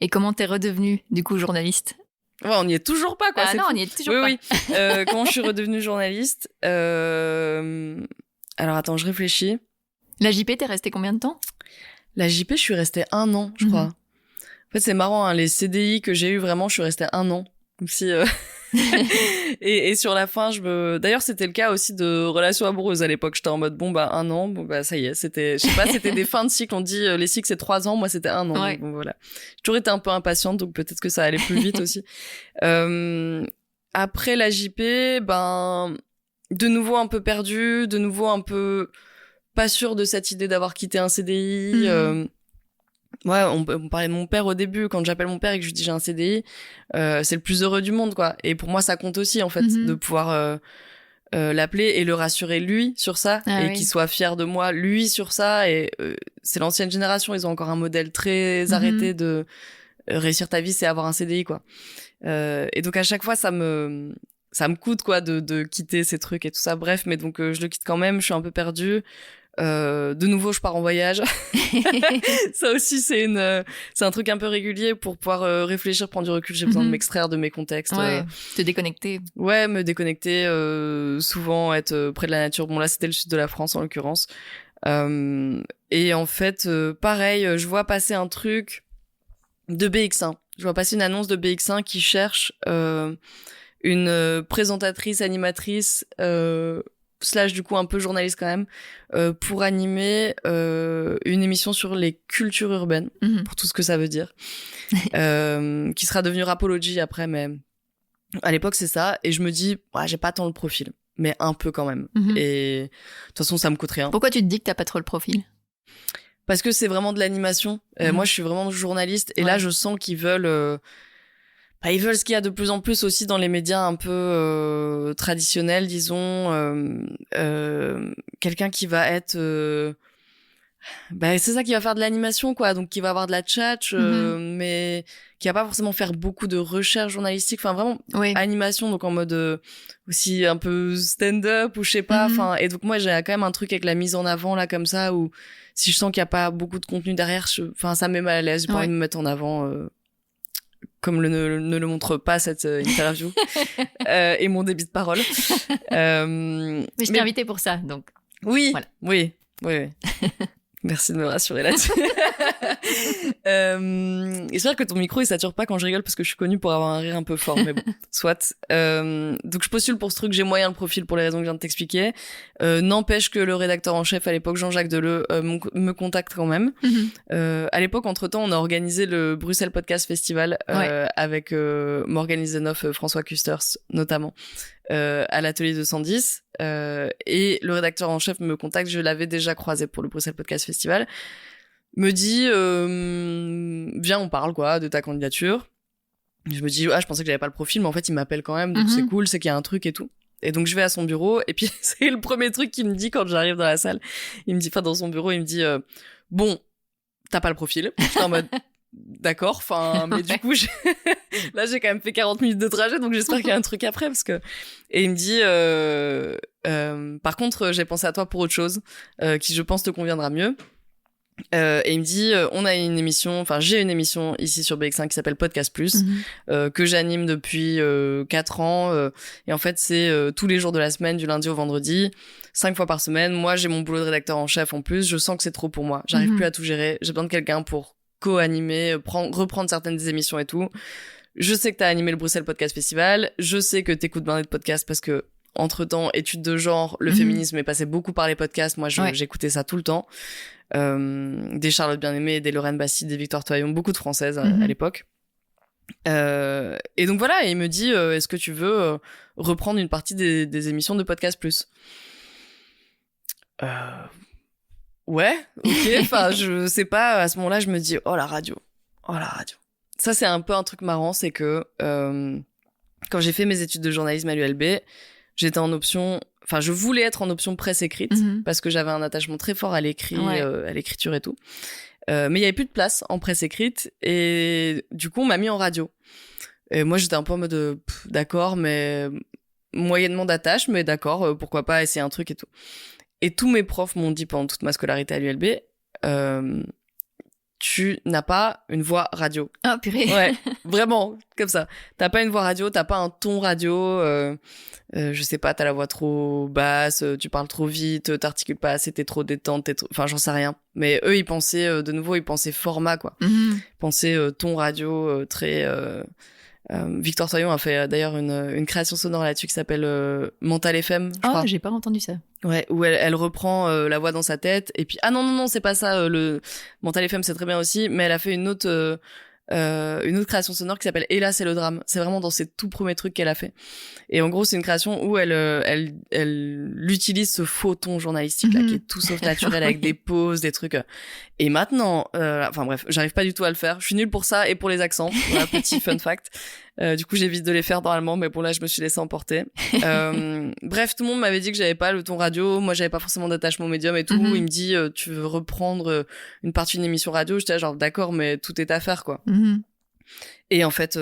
Et comment t'es redevenue du coup journaliste? Ouais, on n'y est toujours pas, quoi. Ah non, on n'y est toujours pas. Oui. Comment je suis redevenue journaliste? Alors attends, je réfléchis. La JP, t'es restée combien de temps? La JP, je suis restée 1 an, je crois. En fait, c'est marrant, les CDI que j'ai eu vraiment, je suis restée 1 an. Comme si et sur la fin, d'ailleurs, c'était le cas aussi de relations amoureuses à l'époque. J'étais en mode 1 an, ça y est, c'était, je sais pas, c'était des fins de cycle. On dit les cycles c'est 3 ans, moi c'était 1 an. Ouais. Donc, voilà. J'ai toujours été un peu impatiente, donc peut-être que ça allait plus vite aussi. Après la JP, de nouveau un peu perdu, de nouveau un peu pas sûre de cette idée d'avoir quitté un CDI. Ouais, on parlait de mon père au début. Quand j'appelle mon père et que je lui dis j'ai un CDI, c'est le plus heureux du monde, quoi. Et pour moi, ça compte aussi, en fait, de pouvoir l'appeler et le rassurer lui sur ça, et qu'il soit fier de moi lui sur ça. Et c'est l'ancienne génération, ils ont encore un modèle très arrêté de réussir ta vie, c'est avoir un CDI, quoi. Et donc à chaque fois, ça me coûte, quoi, de quitter ces trucs et tout ça. Bref, mais donc je le quitte quand même. Je suis un peu perdue. De nouveau, je pars en voyage. Ça aussi, c'est un truc un peu régulier pour pouvoir réfléchir, prendre du recul. J'ai besoin de m'extraire de mes contextes. Ouais, te déconnecter. Ouais, me déconnecter, souvent être près de la nature. Bon, là, c'était le sud de la France, en l'occurrence. Et en fait, pareil, je vois passer un truc de BX1. Je vois passer une annonce de BX1 qui cherche une présentatrice, animatrice, / du coup un peu journaliste quand même, pour animer une émission sur les cultures urbaines, pour tout ce que ça veut dire, qui sera devenue Rapology après, mais à l'époque c'est ça. Et je me dis, ouais, j'ai pas tant le profil, mais un peu quand même. Et de toute façon, ça me coûte rien. Pourquoi tu te dis que t'as pas trop le profil? Parce que c'est vraiment de l'animation. Moi, je suis vraiment journaliste, et là, je sens qu'ils veulent... ils veulent ce qu'il y a de plus en plus aussi dans les médias un peu traditionnels, disons. Quelqu'un qui va être... c'est ça, qui va faire de l'animation, quoi. Donc, qui va avoir de la tchatch, mais qui va pas forcément faire beaucoup de recherche journalistique. Enfin, vraiment, animation, donc en mode aussi un peu stand-up, ou je sais pas. Enfin, et donc, moi, j'ai quand même un truc avec la mise en avant, là, comme ça, où si je sens qu'il y a pas beaucoup de contenu derrière, ça me met mal à l'aise. J'ai pas envie de me mettre en avant... comme ne le montre pas cette interview et mon débit de parole. Mais je t'ai invité pour ça, donc. Oui, voilà. Oui. Merci de me rassurer là-dessus. J'espère que ton micro il sature pas quand je rigole, parce que je suis connue pour avoir un rire un peu fort, mais bon, soit. Donc je postule pour ce truc, j'ai moyen le profil pour les raisons que je viens de t'expliquer. N'empêche que le rédacteur en chef à l'époque, Jean-Jacques Deleu, me contacte quand même. À l'époque, entre-temps, on a organisé le Bruxelles Podcast Festival avec Morgane Lisenoff, François Custers notamment. À l'atelier 210, et le rédacteur en chef me contacte, je l'avais déjà croisé pour le Bruxelles Podcast Festival, me dit viens, on parle, quoi, de ta candidature. Je me dis je pensais que j'avais pas le profil, mais en fait il m'appelle quand même, donc c'est cool, c'est qu'il y a un truc et tout. Et donc je vais à son bureau, et puis c'est le premier truc qu'il me dit quand j'arrive dans la salle. Il me dit, dans son bureau, il me dit bon, t'as pas le profil. Je suis en mode d'accord, enfin, mais du coup, là, j'ai quand même fait 40 minutes de trajet, donc j'espère qu'il y a un truc après, parce que... Et il me dit, par contre, j'ai pensé à toi pour autre chose, qui, je pense, te conviendra mieux. Et il me dit, j'ai une émission ici sur BX1 qui s'appelle Podcast Plus, que j'anime depuis 4 ans, et en fait, c'est tous les jours de la semaine, du lundi au vendredi, 5 fois par semaine. Moi, j'ai mon boulot de rédacteur en chef en plus, je sens que c'est trop pour moi, j'arrive plus à tout gérer, j'ai besoin de quelqu'un pour co-animer, reprendre certaines des émissions et tout. Je sais que t'as animé le Bruxelles Podcast Festival, je sais que t'écoutes bien des podcasts, parce que entre-temps, études de genre, le féminisme est passé beaucoup par les podcasts. Moi, j'écoutais ça tout le temps. Des Charlotte Bien-Aimée, des Lorraine Bastide, des Victoire Toyon, beaucoup de françaises à l'époque. Et donc voilà, et il me dit, est-ce que tu veux reprendre une partie des émissions de Podcast Plus? Ouais, ok. Enfin, je sais pas, à ce moment-là, je me dis, oh la radio. Ça, c'est un peu un truc marrant, c'est que quand j'ai fait mes études de journalisme à l'ULB, j'étais en option... Enfin, je voulais être en option presse écrite, parce que j'avais un attachement très fort à l'écrit, à l'écriture et tout. Mais il y avait plus de place en presse écrite, et du coup, on m'a mis en radio. Et moi, j'étais un peu en mode, d'accord, mais moyennement d'attache, mais d'accord, pourquoi pas essayer un truc et tout. Et tous mes profs m'ont dit pendant toute ma scolarité à l'ULB, tu n'as pas une voix radio. Oh purée. Ouais, vraiment, comme ça. T'as pas une voix radio, t'as pas un ton radio, je sais pas, t'as la voix trop basse, tu parles trop vite, t'articules pas assez, t'es trop détente, enfin j'en sais rien. Mais eux, ils pensaient, de nouveau, ils pensaient format, quoi. Ils pensaient ton radio très... Victoire Toyon a fait d'ailleurs une création sonore là-dessus qui s'appelle Mental FM, je crois. J'ai pas entendu ça. Ouais, où elle reprend la voix dans sa tête, et puis non, c'est pas ça, le Mental FM c'est très bien aussi, mais elle a fait une autre une autre création sonore qui s'appelle Hélas c'est le drame. C'est vraiment dans ses tout premiers trucs qu'elle a fait. Et en gros, c'est une création où elle utilise ce faux ton journalistique là qui est tout sauf naturel avec des pauses, des trucs. Et maintenant, enfin bref, j'arrive pas du tout à le faire. Je suis nulle pour ça et pour les accents. Voilà, petit fun fact. Du coup, j'évite de les faire normalement, mais bon là, je me suis laissée emporter. Bref, tout le monde m'avait dit que j'avais pas le ton radio. Moi, j'avais pas forcément d'attachement au médium et tout. Il me dit, tu veux reprendre une partie d'une émission radio? J'étais là, genre d'accord, mais tout est à faire quoi. Et en fait,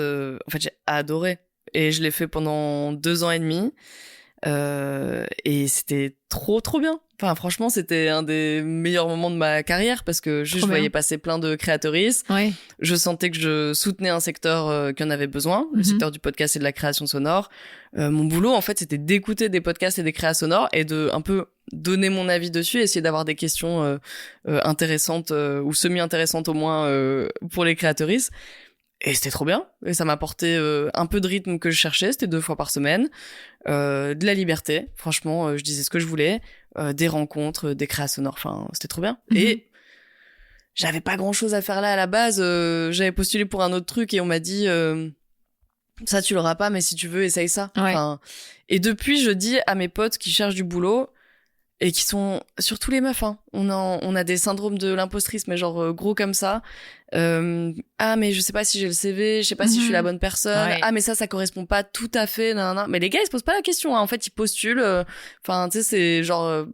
j'ai adoré. Et je l'ai fait pendant 2 ans et demi. Et c'était trop bien. Enfin, franchement, c'était un des meilleurs moments de ma carrière parce que je voyais passer plein de créatrices. Ouais. Je sentais que je soutenais un secteur qui en avait besoin, le secteur du podcast et de la création sonore. Mon boulot, en fait, c'était d'écouter des podcasts et des créations sonores et de un peu donner mon avis dessus, essayer d'avoir des questions intéressantes ou semi-intéressantes au moins pour les créatrices. Et c'était trop bien. Et ça m'a apporté un peu de rythme que je cherchais. C'était 2 fois par semaine. De la liberté. Franchement, je disais ce que je voulais. Des rencontres, des créations sonores. Enfin, c'était trop bien. Et j'avais pas grand chose à faire là à la base. J'avais postulé pour un autre truc et on m'a dit ça tu l'auras pas, mais si tu veux, essaye ça. Ouais. Enfin, et depuis, je dis à mes potes qui cherchent du boulot, et qui sont surtout les meufs, hein. On a des syndromes de l'impostrice, mais genre gros comme ça. Ah mais je sais pas si j'ai le CV, je sais pas si je suis la bonne personne. Ouais. Ah mais ça correspond pas tout à fait. Nan. Mais les gars ils se posent pas la question. Hein. En fait ils postulent. Enfin tu sais c'est genre.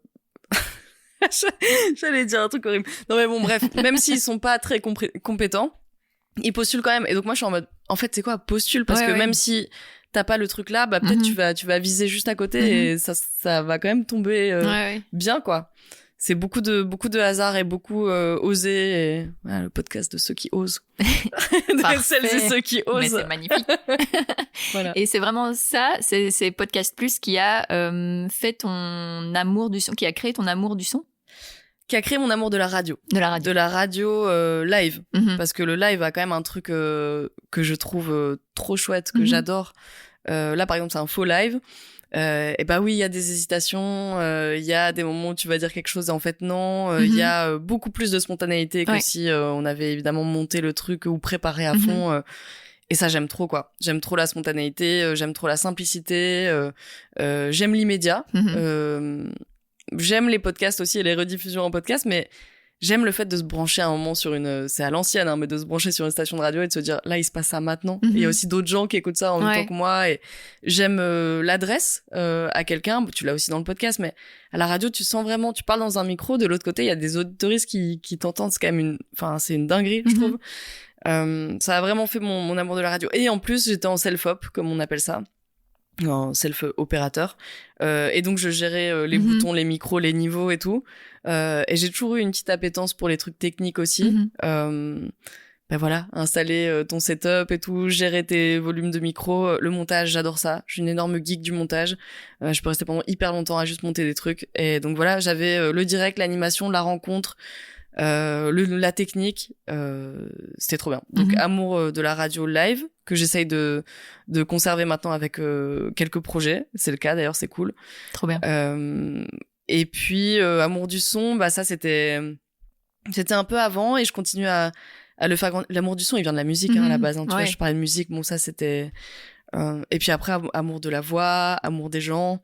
J'allais dire un truc horrible. Non mais bon bref, même s'ils sont pas très compétents, ils postulent quand même. Et donc moi je suis en mode, en fait c'est quoi postule parce que même si t'as pas le truc là, bah peut-être tu vas viser juste à côté et ça va quand même tomber bien quoi. C'est beaucoup de hasard et beaucoup oser et voilà, le podcast de ceux qui osent. De celles et ceux qui osent. Mais c'est magnifique. Voilà. Et c'est vraiment ça, c'est Podcast Plus qui a fait ton amour du son, qui a créé ton amour du son. Qui a créé mon amour de la radio. De la radio live. Parce que le live a quand même un truc que je trouve trop chouette, que j'adore. Là, par exemple, c'est un faux live. Et bah oui, il y a des hésitations, il y a des moments où tu vas dire quelque chose et en fait non. Il y a beaucoup plus de spontanéité que si on avait évidemment monté le truc ou préparé à fond. Et ça, j'aime trop, quoi. J'aime trop la spontanéité, j'aime trop la simplicité, j'aime l'immédiat. J'aime les podcasts aussi et les rediffusions en podcast, mais j'aime le fait de se brancher à un moment sur c'est à l'ancienne, hein, mais de se brancher sur une station de radio et de se dire, là, il se passe ça maintenant. Il y a aussi d'autres gens qui écoutent ça en même temps que moi et j'aime l'adresse à quelqu'un. Tu l'as aussi dans le podcast, mais à la radio, tu sens vraiment, tu parles dans un micro, de l'autre côté, il y a des auditoristes qui t'entendent. C'est quand même c'est une dinguerie, je trouve. Ça a vraiment fait mon amour de la radio. Et en plus, j'étais en self-op, comme on appelle ça. En self-opérateur. Et donc, je gérais les boutons, les micros, les niveaux et tout. Et j'ai toujours eu une petite appétence pour les trucs techniques aussi. Ben voilà, installer ton setup et tout, gérer tes volumes de micro, le montage, j'adore ça. Je suis une énorme geek du montage. Je peux rester pendant hyper longtemps à juste monter des trucs. Et donc voilà, j'avais le direct, l'animation, la rencontre, la technique, c'était trop bien. Donc amour de la radio live que j'essaye de conserver maintenant avec quelques projets. C'est le cas d'ailleurs, c'est cool. Trop bien. Et puis amour du son, bah ça c'était un peu avant et je continue à le faire. L'amour du son, il vient de la musique hein, à la base. Hein, tu vois, je parlais de musique, bon ça c'était. Et puis après amour de la voix, amour des gens.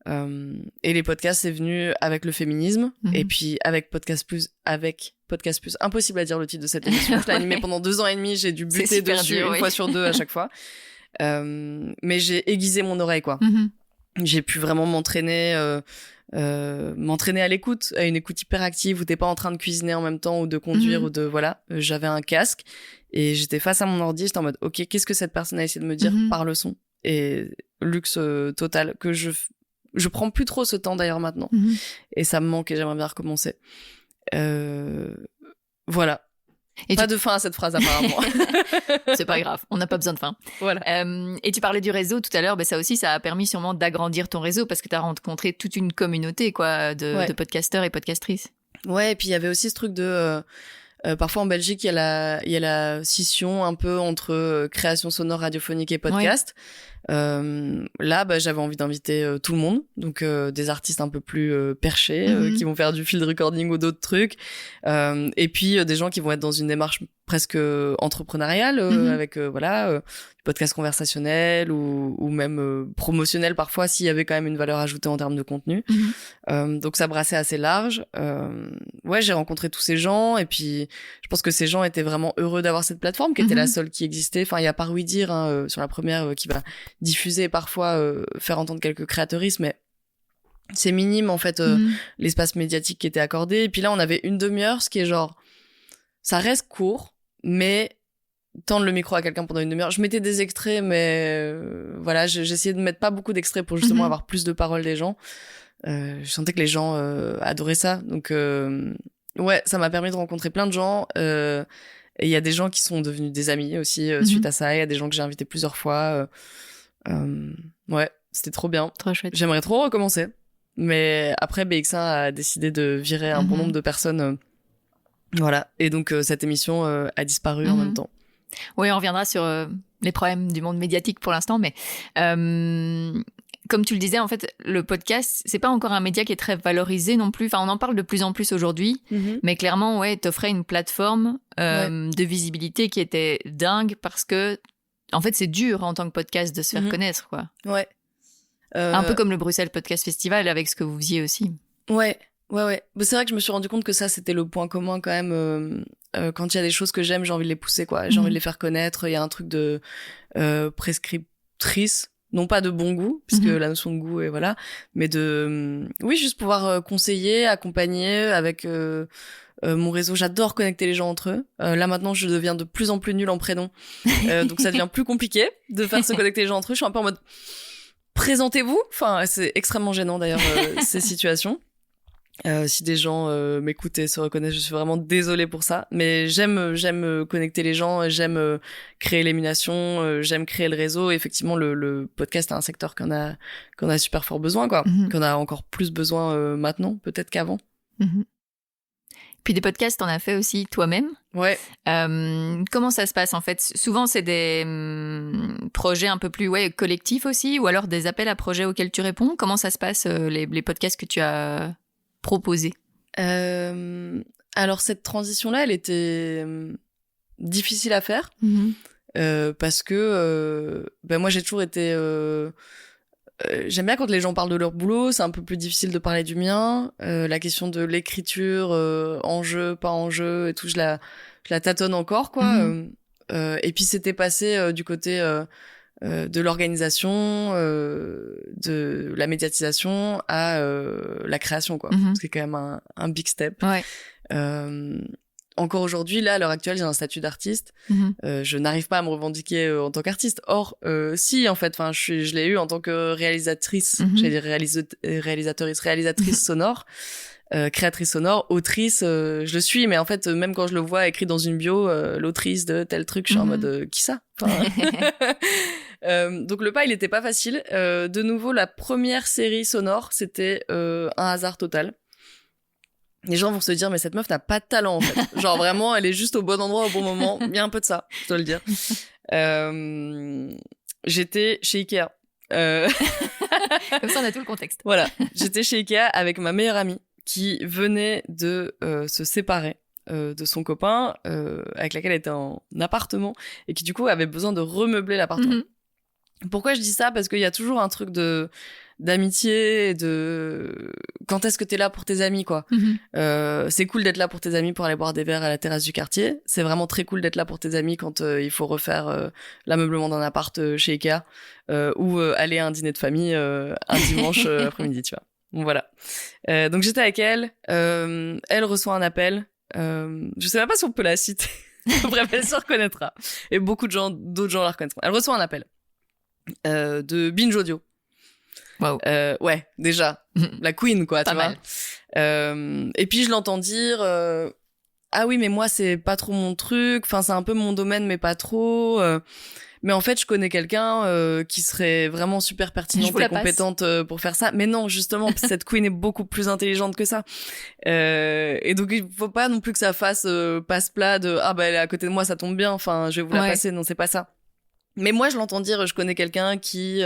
Et les podcasts, c'est venu avec le féminisme. Et puis avec Podcast Plus, impossible à dire le titre de cette émission. Je l'ai animé pendant 2 ans et demi, j'ai dû buter dessus une fois sur 2 à chaque fois. Mais j'ai aiguisé mon oreille, quoi. J'ai pu vraiment m'entraîner à l'écoute, à une écoute hyper active où t'es pas en train de cuisiner en même temps ou de conduire ou de voilà. J'avais un casque et j'étais face à mon ordi, j'étais en mode ok, qu'est-ce que cette personne a essayé de me dire par le son? Et luxe total que je prends plus trop ce temps d'ailleurs maintenant et ça me manque et j'aimerais bien recommencer. Voilà. Et pas de fin à cette phrase apparemment. C'est pas grave, on n'a pas besoin de fin. Voilà. Et tu parlais du réseau tout à l'heure, ça aussi ça a permis sûrement d'agrandir ton réseau parce que tu as rencontré toute une communauté quoi de podcasteurs et podcastrices. Ouais, et puis il y avait aussi ce truc de parfois en Belgique, il y a la scission un peu entre création sonore radiophonique et podcast. Là, j'avais envie d'inviter tout le monde, donc des artistes un peu plus perchés qui vont faire du field recording ou d'autres trucs, et puis des gens qui vont être dans une démarche presque entrepreneuriale avec du podcast conversationnel ou même promotionnel parfois s'il y avait quand même une valeur ajoutée en termes de contenu. Donc ça brassait assez large. J'ai rencontré tous ces gens et puis je pense que ces gens étaient vraiment heureux d'avoir cette plateforme qui était la seule qui existait. Enfin, il y a Par Oui Dire sur la première qui va diffuser et parfois faire entendre quelques créateuristes, mais c'est minime en fait l'espace médiatique qui était accordé. Et puis là, on avait une demi-heure, ce qui est genre, ça reste court, mais tendre le micro à quelqu'un pendant une demi-heure. Je mettais des extraits, mais j'essayais de mettre pas beaucoup d'extraits pour justement avoir plus de paroles des gens. Je sentais que les gens adoraient ça, donc ça m'a permis de rencontrer plein de gens. Et il y a des gens qui sont devenus des amis aussi suite à ça. Il y a des gens que j'ai invités plusieurs fois. C'était trop bien. Trop chouette. J'aimerais trop recommencer, mais après BX1 a décidé de virer un bon nombre de personnes. Et donc cette émission a disparu en même temps. Oui, on reviendra sur les problèmes du monde médiatique pour l'instant, mais comme tu le disais, en fait, le podcast, c'est pas encore un média qui est très valorisé non plus. Enfin, on en parle de plus en plus aujourd'hui, mais clairement, t'offrais une plateforme de visibilité qui était dingue parce que, en fait, c'est dur en tant que podcast de se faire connaître, quoi. Ouais. Un peu comme le Bruxelles Podcast Festival avec ce que vous faisiez aussi. Ouais. C'est vrai que je me suis rendu compte que ça, c'était le point commun quand même. Quand il y a des choses que j'aime, j'ai envie de les pousser, quoi. J'ai envie de les faire connaître. Il y a un truc de prescriptrice, non pas de bon goût, puisque la notion de goût est mais de juste pouvoir conseiller, accompagner avec mon réseau. J'adore connecter les gens entre eux. Là maintenant, je deviens de plus en plus nulle en prénom, donc ça devient plus compliqué de faire se connecter les gens entre eux. Je suis un peu en mode présentez-vous. Enfin, c'est extrêmement gênant d'ailleurs ces situations. Si des gens m'écoutent et se reconnaissent, je suis vraiment désolée pour ça. Mais j'aime connecter les gens, j'aime créer l'émulation, j'aime créer le réseau. Et effectivement, le podcast est un secteur qu'on a super fort besoin, quoi. Qu'on a encore plus besoin maintenant, peut-être qu'avant. Puis des podcasts, t'en as fait aussi toi-même. Ouais. Comment ça se passe en fait ? Souvent, c'est des projets un peu plus collectifs aussi, ou alors des appels à projets auxquels tu réponds. Comment ça se passe, les podcasts que tu as proposés ? Alors cette transition-là, elle était difficile à faire parce que moi j'ai toujours été j'aime bien quand les gens parlent de leur boulot, c'est un peu plus difficile de parler du mien. La question de l'écriture, en jeu, pas en jeu et tout, je la tâtonne encore, quoi. Et puis c'était passé du côté de l'organisation, de la médiatisation à la création, quoi. C'est quand même un big step. Ouais. Encore aujourd'hui, là, à l'heure actuelle, j'ai un statut d'artiste. Je n'arrive pas à me revendiquer en tant qu'artiste. Or, si, en fait, je l'ai eu en tant que réalisatrice, j'allais dire réalisatrice sonore, créatrice sonore, autrice, je le suis, mais en fait, même quand je le vois écrit dans une bio, l'autrice de tel truc, je suis en mode, qui ça? Donc le pas, il était pas facile. De nouveau, la première série sonore, c'était un hasard total. Les gens vont se dire, mais cette meuf n'a pas de talent, en fait. Genre, vraiment, elle est juste au bon endroit, au bon moment. Il y a un peu de ça, je dois le dire. J'étais chez Ikea. Comme ça, on a tout le contexte. Voilà. J'étais chez Ikea avec ma meilleure amie qui venait de se séparer de son copain, avec laquelle elle était en appartement, et qui, du coup, avait besoin de remeubler l'appartement. Pourquoi je dis ça ? Parce qu'il y a toujours un truc d'amitié, de quand est-ce que t'es là pour tes amis, quoi. C'est cool d'être là pour tes amis pour aller boire des verres à la terrasse du quartier. C'est vraiment très cool d'être là pour tes amis quand il faut refaire l'ameublement d'un appart chez Ikea ou aller à un dîner de famille un dimanche après-midi, tu vois. Bon, voilà. Donc j'étais avec elle. Elle reçoit un appel. Je sais même pas si on peut la citer. Bref, elle se reconnaîtra. Et beaucoup d'autres gens la reconnaîtront. Elle reçoit un appel de Binge Audio. Wow. Ouais, déjà. La queen, quoi, pas tu mal. vois. Et puis, je l'entends dire, ah oui, mais moi, c'est pas trop mon truc. Enfin, c'est un peu mon domaine, mais pas trop. Mais en fait, je connais quelqu'un qui serait vraiment super pertinente et compétente pour faire ça. Mais non, justement, cette queen est beaucoup plus intelligente que ça. Et donc, il faut pas non plus que ça fasse passe-plat de, ah bah, elle est à côté de moi, ça tombe bien. Enfin, je vais vous la passer. Non, c'est pas ça. Mais moi, je l'entends dire, je connais quelqu'un qui,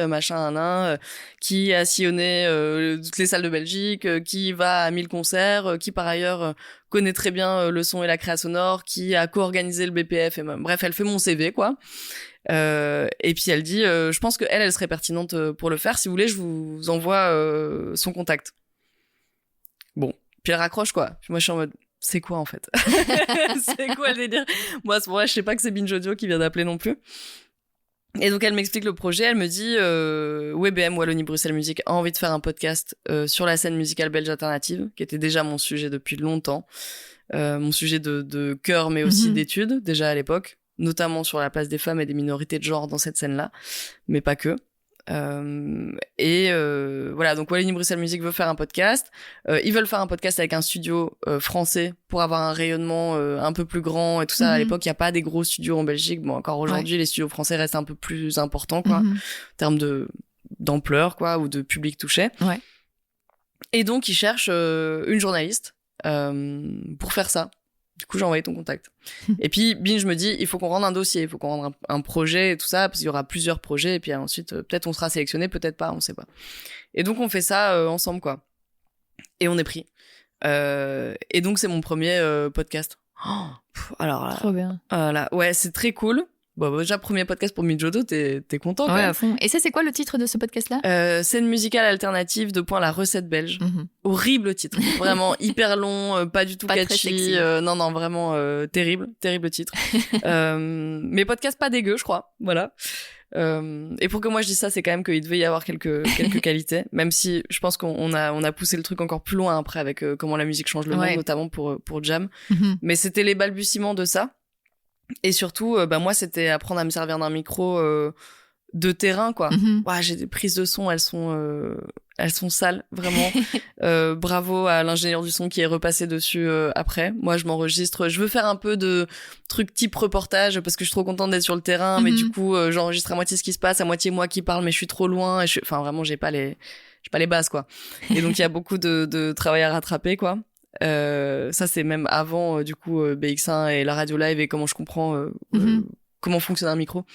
qui a sillonné toutes les salles de Belgique, qui va à 1000 concerts, qui par ailleurs connaît très bien le son et la créa sonore, qui a co-organisé le BPF. Bref, elle fait mon CV, quoi. Et puis elle dit, je pense que elle serait pertinente pour le faire. Si vous voulez, je vous envoie son contact. Bon, puis elle raccroche, quoi. Puis moi, je suis en mode, c'est quoi en fait? C'est quoi le délire? Moi, à ce moment-là, je sais pas que c'est Binge Audio qui vient d'appeler non plus. Et donc elle m'explique le projet, elle me dit WBM Wallonie-Bruxelles Musique a envie de faire un podcast sur la scène musicale belge alternative, qui était déjà mon sujet depuis longtemps, mon sujet de cœur mais aussi d'études déjà à l'époque, notamment sur la place des femmes et des minorités de genre dans cette scène-là, mais pas que. Voilà, donc Wallonie-Bruxelles Musique veut faire un podcast. Ils veulent faire un podcast avec un studio français pour avoir un rayonnement un peu plus grand et tout ça. À l'époque, il y a pas des gros studios en Belgique. Bon, encore aujourd'hui, les studios français restent un peu plus importants, quoi, en termes d'ampleur, quoi, ou de public touché. Ouais. Et donc, ils cherchent une journaliste pour faire ça. Du coup, j'ai envoyé ton contact. Et puis, Binge me dit, il faut qu'on rende un dossier, il faut qu'on rende un projet et tout ça, parce qu'il y aura plusieurs projets, et puis ensuite, peut-être on sera sélectionné, peut-être pas, on sait pas. Et donc, on fait ça ensemble, quoi. Et on est pris. Et donc, c'est mon premier podcast. Alors là... Trop bien. Là, ouais, c'est très cool. Bon, déjà, premier podcast pour Binge Audio, t'es content, quoi. Ouais, à fond. Et ça, c'est quoi le titre de ce podcast-là? Scène musicale alternative, la recette belge. Horrible titre. Vraiment hyper long, pas du tout pas catchy. Non, vraiment terrible titre. Mais podcast pas dégueu, je crois. Voilà. Et pour que moi je dise ça, c'est quand même qu'il devait y avoir quelques qualités. Même si je pense qu'on a poussé le truc encore plus loin après avec comment la musique change le monde, notamment pour Jam. Mais c'était les balbutiements de ça. Et surtout, moi, c'était apprendre à me servir d'un micro de terrain, quoi. Ouais, j'ai des prises de son, elles sont sales, vraiment. Bravo à l'ingénieur du son qui est repassé dessus après. Moi, je m'enregistre. Je veux faire un peu de trucs type reportage parce que je suis trop contente d'être sur le terrain, mais du coup, j'enregistre à moitié ce qui se passe, à moitié moi qui parle, mais je suis trop loin. Enfin, vraiment, j'ai pas les bases, quoi. Et donc, il y a beaucoup de travail à rattraper, quoi. Ça c'est même avant du coup BX1 et la radio live et comment je comprends comment fonctionne un micro.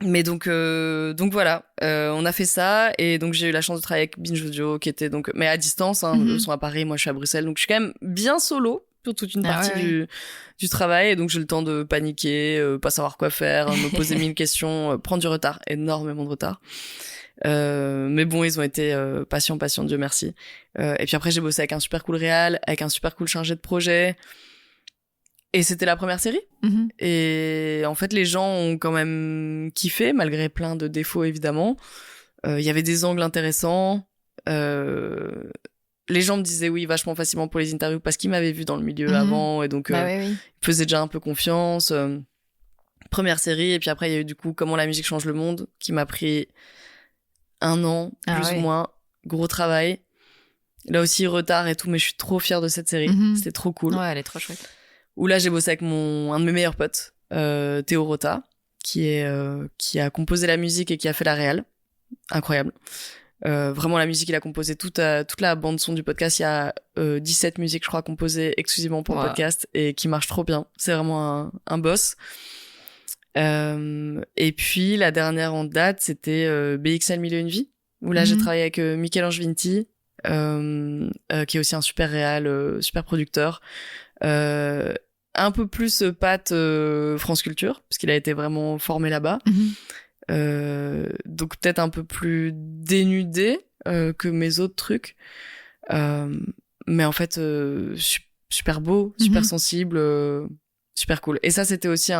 Mais donc voilà, on a fait ça et donc j'ai eu la chance de travailler avec Binge Audio qui était donc mais à distance, hein, eux sont à Paris, moi je suis à Bruxelles, donc je suis quand même bien solo pour toute une partie du travail et donc j'ai le temps de paniquer, pas savoir quoi faire, me poser 1000 questions, prendre du retard, énormément de retard. Mais bon, ils ont été patients, Dieu merci. Et puis après, j'ai bossé avec un super cool réal, avec un super cool chargé de projet. Et c'était la première série. Et en fait, les gens ont quand même kiffé, malgré plein de défauts, évidemment. Il y avait des angles intéressants. Les gens me disaient oui, vachement facilement pour les interviews, parce qu'ils m'avaient vu dans le milieu avant. Et donc, ils me faisaient déjà un peu confiance. Première série. Et puis après, il y a eu du coup Comment la musique change le monde, qui m'a pris 1 an, plus ou moins. Gros travail. Là aussi, retard et tout, mais je suis trop fière de cette série. C'était trop cool. Ouais, elle est trop chouette. Où là, j'ai bossé avec un de mes meilleurs potes, Théo Rota, qui a composé la musique et qui a fait la réal. Incroyable. Vraiment, la musique, il a composé toute la bande-son du podcast. Il y a 17 musiques, je crois, composées exclusivement pour le podcast et qui marchent trop bien. C'est vraiment un boss. Et puis la dernière en date, c'était BXL Mille et une vies, où là j'ai travaillé avec Michel-Ange Vinti, qui est aussi un super réal, super producteur, un peu plus patte France Culture, parce qu'il a été vraiment formé là-bas, donc peut-être un peu plus dénudé que mes autres trucs, mais en fait super beau, super sensible, super cool. Et ça c'était aussi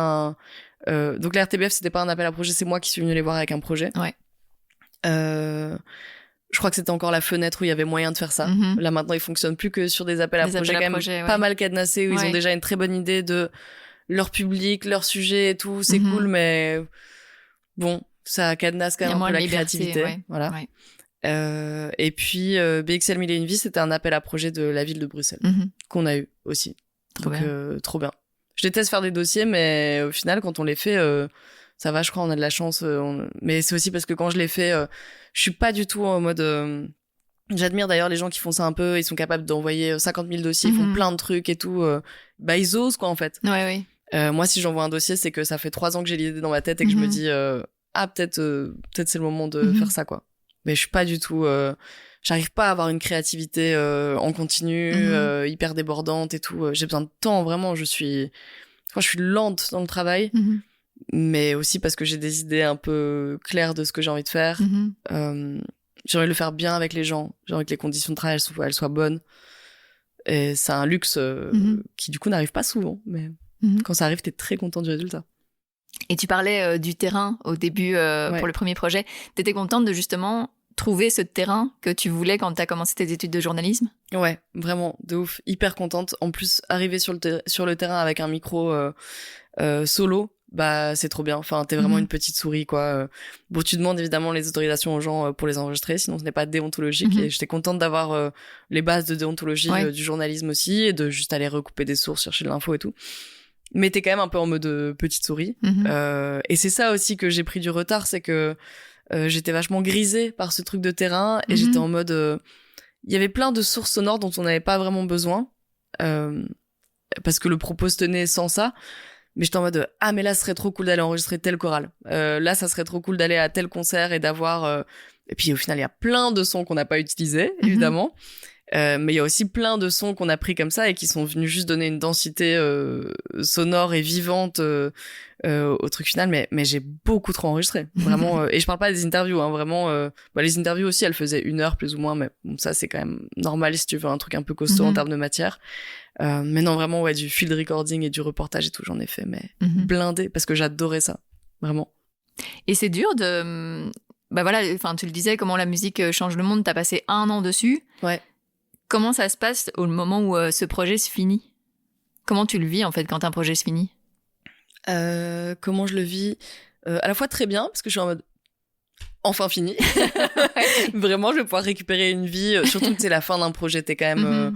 donc la RTBF, c'était pas un appel à projet, c'est moi qui suis venue les voir avec un projet. Je crois que c'était encore la fenêtre où il y avait moyen de faire ça. Là maintenant, ils fonctionnent plus que sur des appels à projet, quand même pas mal cadenassés, où ils ont déjà une très bonne idée de leur public, leur sujet et tout. C'est cool, mais bon, ça cadenasse quand même un peu la créativité. Voilà. Et puis BXL Mille et une vies, c'était un appel à projet de la ville de Bruxelles qu'on a eu aussi. Trop bien. Je déteste faire des dossiers, mais au final, quand on les fait, ça va, je crois, on a de la chance. Mais c'est aussi parce que quand je les fais, je suis pas du tout en mode... J'admire d'ailleurs les gens qui font ça un peu, ils sont capables d'envoyer 50 000 dossiers, ils font plein de trucs et tout. Ils osent, quoi, en fait. Moi, si j'envoie un dossier, c'est que ça fait 3 ans que j'ai l'idée dans ma tête et que je me dis peut-être c'est le moment de faire ça, quoi. Mais je suis pas du tout j'arrive pas à avoir une créativité en continu hyper débordante et tout. J'ai besoin de temps, vraiment. Je suis lente dans le travail, mais aussi parce que j'ai des idées un peu claires de ce que j'ai envie de faire. J'ai envie de le faire bien avec les gens. J'ai envie que les conditions de travail elles soient bonnes. Et c'est un luxe qui du coup n'arrive pas souvent, mais quand ça arrive, t'es très content du résultat. Et tu parlais du terrain au début pour le premier projet. T'étais contente de justement trouver ce terrain que tu voulais quand t'as commencé tes études de journalisme? Ouais, vraiment, de ouf. Hyper contente. En plus, arriver sur le terrain avec un micro solo, bah c'est trop bien. Enfin, t'es vraiment une petite souris, quoi. Bon, tu demandes évidemment les autorisations aux gens pour les enregistrer, sinon ce n'est pas déontologique. Et j'étais contente d'avoir les bases de déontologie du journalisme aussi, et de juste aller recouper des sources, chercher de l'info et tout. Mais t'es quand même un peu en mode petite souris. Et c'est ça aussi que j'ai pris du retard, c'est que j'étais vachement grisée par ce truc de terrain, et j'étais en mode... Il y avait plein de sources sonores dont on n'avait pas vraiment besoin, parce que le propos se tenait sans ça. Mais j'étais en mode mais là, ce serait trop cool d'aller enregistrer telle chorale. Là, ça serait trop cool d'aller à tel concert et d'avoir... Et puis au final, il y a plein de sons qu'on n'a pas utilisés, évidemment. Mais il y a aussi plein de sons qu'on a pris comme ça et qui sont venus juste donner une densité sonore et vivante au truc final. Mais j'ai beaucoup trop enregistré, vraiment. Et je parle pas des interviews, hein, vraiment. Les interviews aussi, elles faisaient 1 heure plus ou moins, mais bon, ça c'est quand même normal si tu veux un truc un peu costaud en termes de matière. Mais non, vraiment, ouais, du field recording et du reportage et tout, j'en ai fait, mais blindé, parce que j'adorais ça, vraiment. Et c'est dur de... Bah voilà, enfin, tu le disais, comment la musique change le monde, t'as passé 1 an dessus. Ouais. Comment ça se passe au moment où ce projet se finit? Comment tu le vis, en fait, quand un projet se finit? Comment je le vis? À la fois très bien, parce que je suis en mode enfin fini. Vraiment, je vais pouvoir récupérer une vie. Surtout que c'est la fin d'un projet, t'es quand même...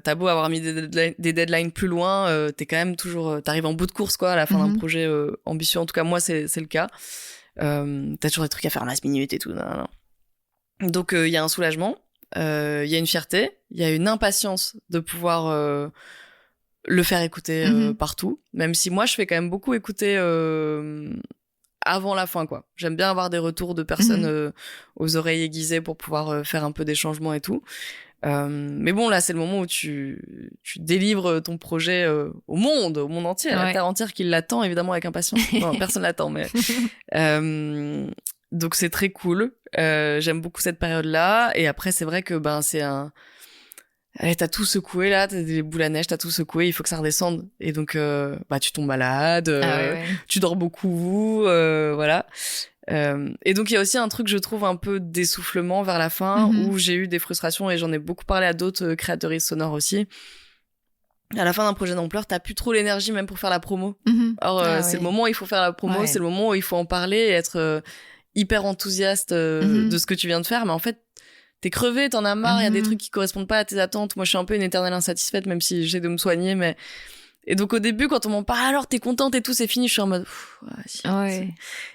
t'as beau avoir mis des deadlines plus loin, t'es quand même toujours... T'arrives en bout de course, quoi, à la fin d'un projet ambitieux. En tout cas, moi, c'est le cas. T'as toujours des trucs à faire en last minute et tout. Non. Donc, il y a un soulagement. Il y a une fierté, il y a une impatience de pouvoir le faire écouter partout, même si moi je fais quand même beaucoup écouter avant la fin, quoi. J'aime bien avoir des retours de personnes aux oreilles aiguisées pour pouvoir faire un peu des changements et tout. Mais bon, là c'est le moment où tu délivres ton projet au monde entier, à la terre entière qui l'attend évidemment avec impatience. Non, personne l'attend, mais donc c'est très cool. J'aime beaucoup cette période-là. Et après, c'est vrai que c'est un... Allez, t'as tout secoué, là, t'as des boules à neige, t'as tout secoué, il faut que ça redescende. Et donc, tu tombes malade, tu dors beaucoup, voilà. Et donc, il y a aussi un truc, je trouve, un peu d'essoufflement vers la fin, où j'ai eu des frustrations, et j'en ai beaucoup parlé à d'autres créatrices sonores aussi. À la fin d'un projet d'ampleur, t'as plus trop l'énergie même pour faire la promo. Or, c'est le moment où il faut faire la promo, c'est le moment où il faut en parler et être... hyper enthousiaste de ce que tu viens de faire, mais en fait t'es crevé, t'en as marre, il y a des trucs qui correspondent pas à tes attentes. Moi je suis un peu une éternelle insatisfaite, même si j'essaie de me soigner, mais... Et donc au début quand on m'en parle, alors t'es contente et tout, c'est fini, je suis en mode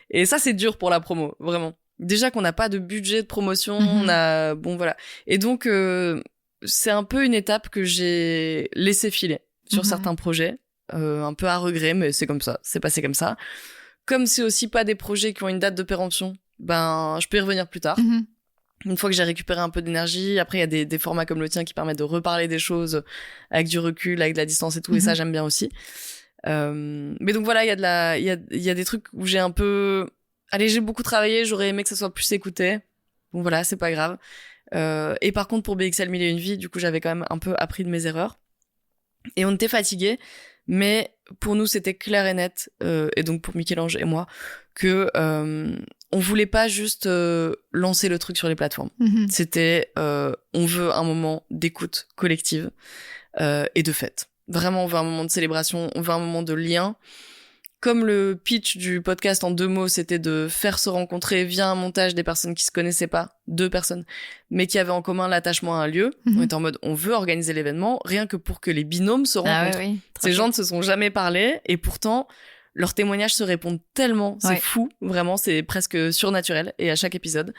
et ça c'est dur pour la promo, vraiment. Déjà qu'on n'a pas de budget de promotion, on a... Bon voilà. Et donc c'est un peu une étape que j'ai laissé filer sur certains projets, un peu à regret, mais c'est comme ça, c'est passé comme ça. Comme c'est aussi pas des projets qui ont une date de péremption, je peux y revenir plus tard. Une fois que j'ai récupéré un peu d'énergie, après il y a des formats comme le tien qui permettent de reparler des choses avec du recul, avec de la distance et tout, et ça j'aime bien aussi. Mais donc voilà, il y a des trucs où j'ai un peu... Allez, j'ai beaucoup travaillé, j'aurais aimé que ça soit plus écouté. Bon voilà, c'est pas grave. Et par contre pour BXL 1001 vies, du coup j'avais quand même un peu appris de mes erreurs. Et on était fatigués. Mais pour nous, c'était clair et net, et donc pour Michel-Ange et moi, que on voulait pas juste lancer le truc sur les plateformes. C'était on veut un moment d'écoute collective et de fête. Vraiment, on veut un moment de célébration, on veut un moment de lien. Comme le pitch du podcast en 2 mots, c'était de faire se rencontrer via un montage des personnes qui se connaissaient pas, 2 personnes, mais qui avaient en commun l'attachement à un lieu. On était en mode, on veut organiser l'événement, rien que pour que les binômes se rencontrent. Ces gens ne se sont jamais parlé, et pourtant, leurs témoignages se répondent tellement, c'est Ouais. fou, vraiment, c'est presque surnaturel. Et à chaque épisode,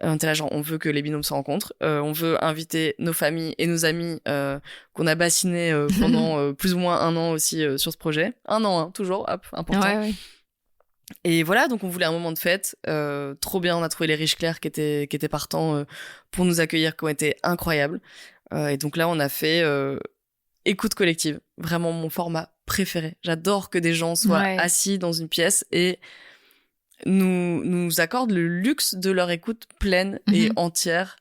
on était là genre, on veut que les binômes se rencontrent, on veut inviter nos familles et nos amis qu'on a bassinés pendant plus ou moins 1 an aussi sur ce projet. 1 an, hein, toujours, hop, important. Ouais. Et voilà, donc on voulait un moment de fête, trop bien, on a trouvé les Riches Clairs qui étaient partants pour nous accueillir, qui ont été incroyables. Et donc là, on a fait écoute collective, vraiment mon format préféré. J'adore que des gens soient assis dans une pièce et nous accordent le luxe de leur écoute pleine et entière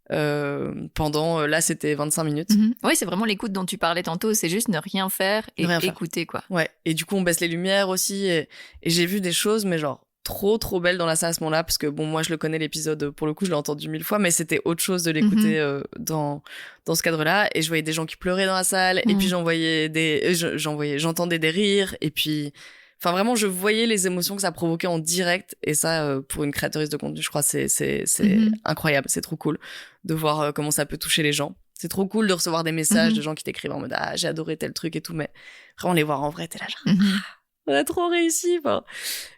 pendant, là c'était 25 minutes. Oui, c'est vraiment l'écoute dont tu parlais tantôt, c'est juste ne rien faire et écouter, quoi. Ouais, et du coup on baisse les lumières aussi et j'ai vu des choses mais genre trop belles dans la salle à ce moment-là, parce que bon, moi je le connais l'épisode, pour le coup je l'ai entendu 1000 fois, mais c'était autre chose de l'écouter dans ce cadre-là, et je voyais des gens qui pleuraient dans la salle, et puis j'entendais des rires, et puis enfin vraiment je voyais les émotions que ça provoquait en direct, et ça pour une créatrice de contenu je crois c'est incroyable, c'est trop cool de voir comment ça peut toucher les gens. C'est trop cool de recevoir des messages de gens qui t'écrivent en mode ah j'ai adoré tel truc et tout, mais vraiment les voir en vrai t'es là genre on a trop réussi, enfin.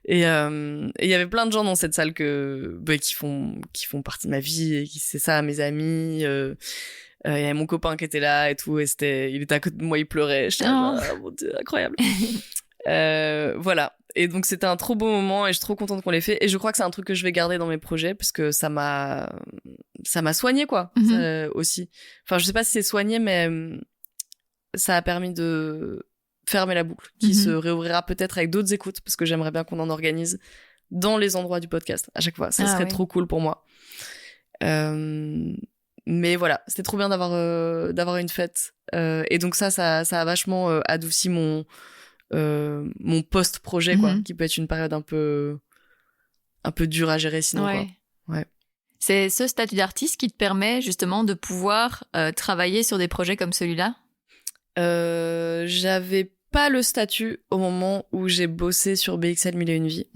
Et il y avait plein de gens dans cette salle qui font partie de ma vie, et c'est ça, mes amis. Il y avait mon copain qui était là et tout, et il était à côté de moi, il pleurait. J'étais mon Dieu, incroyable. Voilà. Et donc c'était un trop beau moment et je suis trop contente qu'on l'ait fait. Et je crois que c'est un truc que je vais garder dans mes projets, parce que ça m'a soigné, quoi, aussi. Enfin, je sais pas si c'est soigné, mais ça a permis de fermer la boucle, qui se réouvrira peut-être avec d'autres écoutes, parce que j'aimerais bien qu'on en organise dans les endroits du podcast à chaque fois. Ça serait trop cool pour moi. Mais voilà, c'était trop bien d'avoir une fête. Et donc ça a vachement adouci mon post-projet, quoi, qui peut être une période un peu dure à gérer sinon, quoi. Ouais. C'est ce statut d'artiste qui te permet justement de pouvoir travailler sur des projets comme celui-là? J'avais pas le statut au moment où j'ai bossé sur BXL 1001 vies.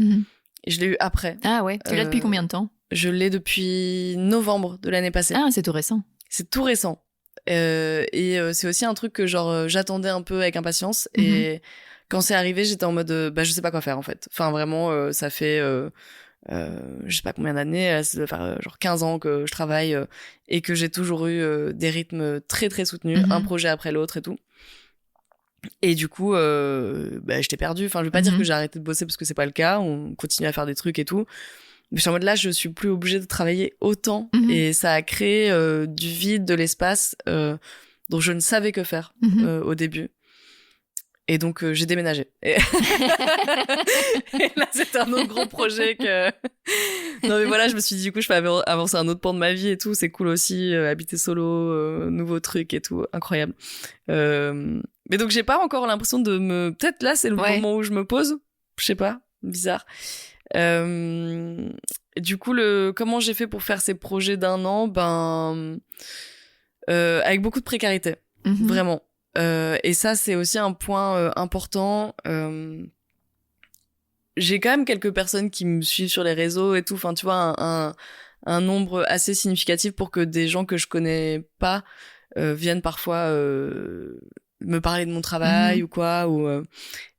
Je l'ai eu après. Ah ouais, tu l'as depuis combien de temps? Je l'ai depuis novembre de l'année passée. Ah, c'est tout récent. C'est tout récent. Et c'est aussi un truc que genre j'attendais un peu avec impatience, et quand c'est arrivé, j'étais en mode je sais pas quoi faire en fait. Enfin vraiment ça fait je sais pas combien d'années, ça doit faire genre 15 ans que je travaille et que j'ai toujours eu des rythmes très très soutenus, un projet après l'autre et tout. Et du coup j'étais perdue. Enfin, je veux pas dire que j'ai arrêté de bosser, parce que c'est pas le cas, on continue à faire des trucs et tout. Mais je suis en mode là, je suis plus obligée de travailler autant, et ça a créé du vide, de l'espace dont je ne savais que faire au début. Et donc j'ai déménagé. Et là c'était un autre gros projet que non mais voilà, je me suis dit du coup je peux avancer un autre pan de ma vie et tout, c'est cool aussi, habiter solo, nouveau truc et tout, incroyable. Mais donc j'ai pas encore l'impression peut-être là c'est le moment où je me pose, je sais pas, bizarre. Du coup comment j'ai fait pour faire ces projets d'1 an, avec beaucoup de précarité, vraiment. Et ça c'est aussi un point important. J'ai quand même quelques personnes qui me suivent sur les réseaux et tout, enfin tu vois, un nombre assez significatif pour que des gens que je connais pas viennent parfois me parler de mon travail ou quoi,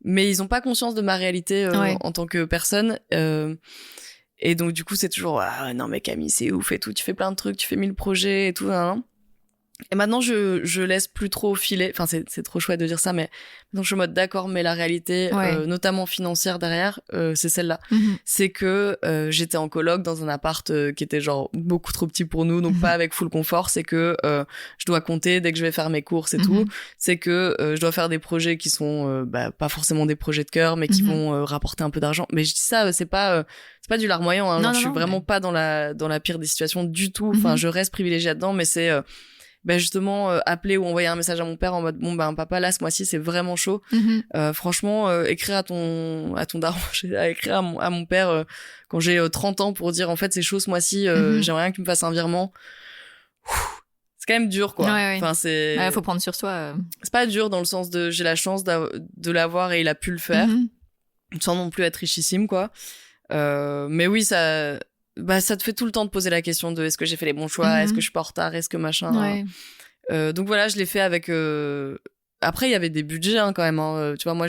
mais ils ont pas conscience de ma réalité en tant que personne, et donc du coup c'est toujours non mais Camille c'est ouf et tout, tu fais plein de trucs, tu fais 1000 projets et tout, hein. Et maintenant je laisse plus trop filer, enfin c'est trop chouette de dire ça, mais maintenant je suis en mode d'accord, mais la réalité notamment financière derrière, c'est celle-là. C'est que j'étais en coloc dans un appart qui était genre beaucoup trop petit pour nous, donc pas avec full confort. C'est que je dois compter dès que je vais faire mes courses et tout. C'est que je dois faire des projets qui sont pas forcément des projets de cœur, mais qui vont rapporter un peu d'argent. Mais je dis ça, c'est pas du larmoyant, hein. Je suis vraiment pas dans la pire des situations du tout. Enfin je reste privilégiée là-dedans, mais c'est justement appeler ou envoyer un message à mon père en mode papa là ce mois-ci c'est vraiment chaud. Franchement écrire à ton daron, écrire à mon père quand j'ai 30 ans pour dire en fait c'est chaud ce mois-ci, j'aimerais bien que tu me fasses un virement. C'est quand même dur, quoi. Enfin c'est faut prendre sur soi. C'est pas dur dans le sens de j'ai la chance de l'avoir et il a pu le faire sans non plus être richissime, quoi. Mais oui, ça te fait tout le temps de poser la question de est-ce que j'ai fait les bons choix, est-ce que je suis pas en retard, est-ce que machin. Donc voilà, je l'ai fait avec. Après, il y avait des budgets quand même. Tu vois, moi,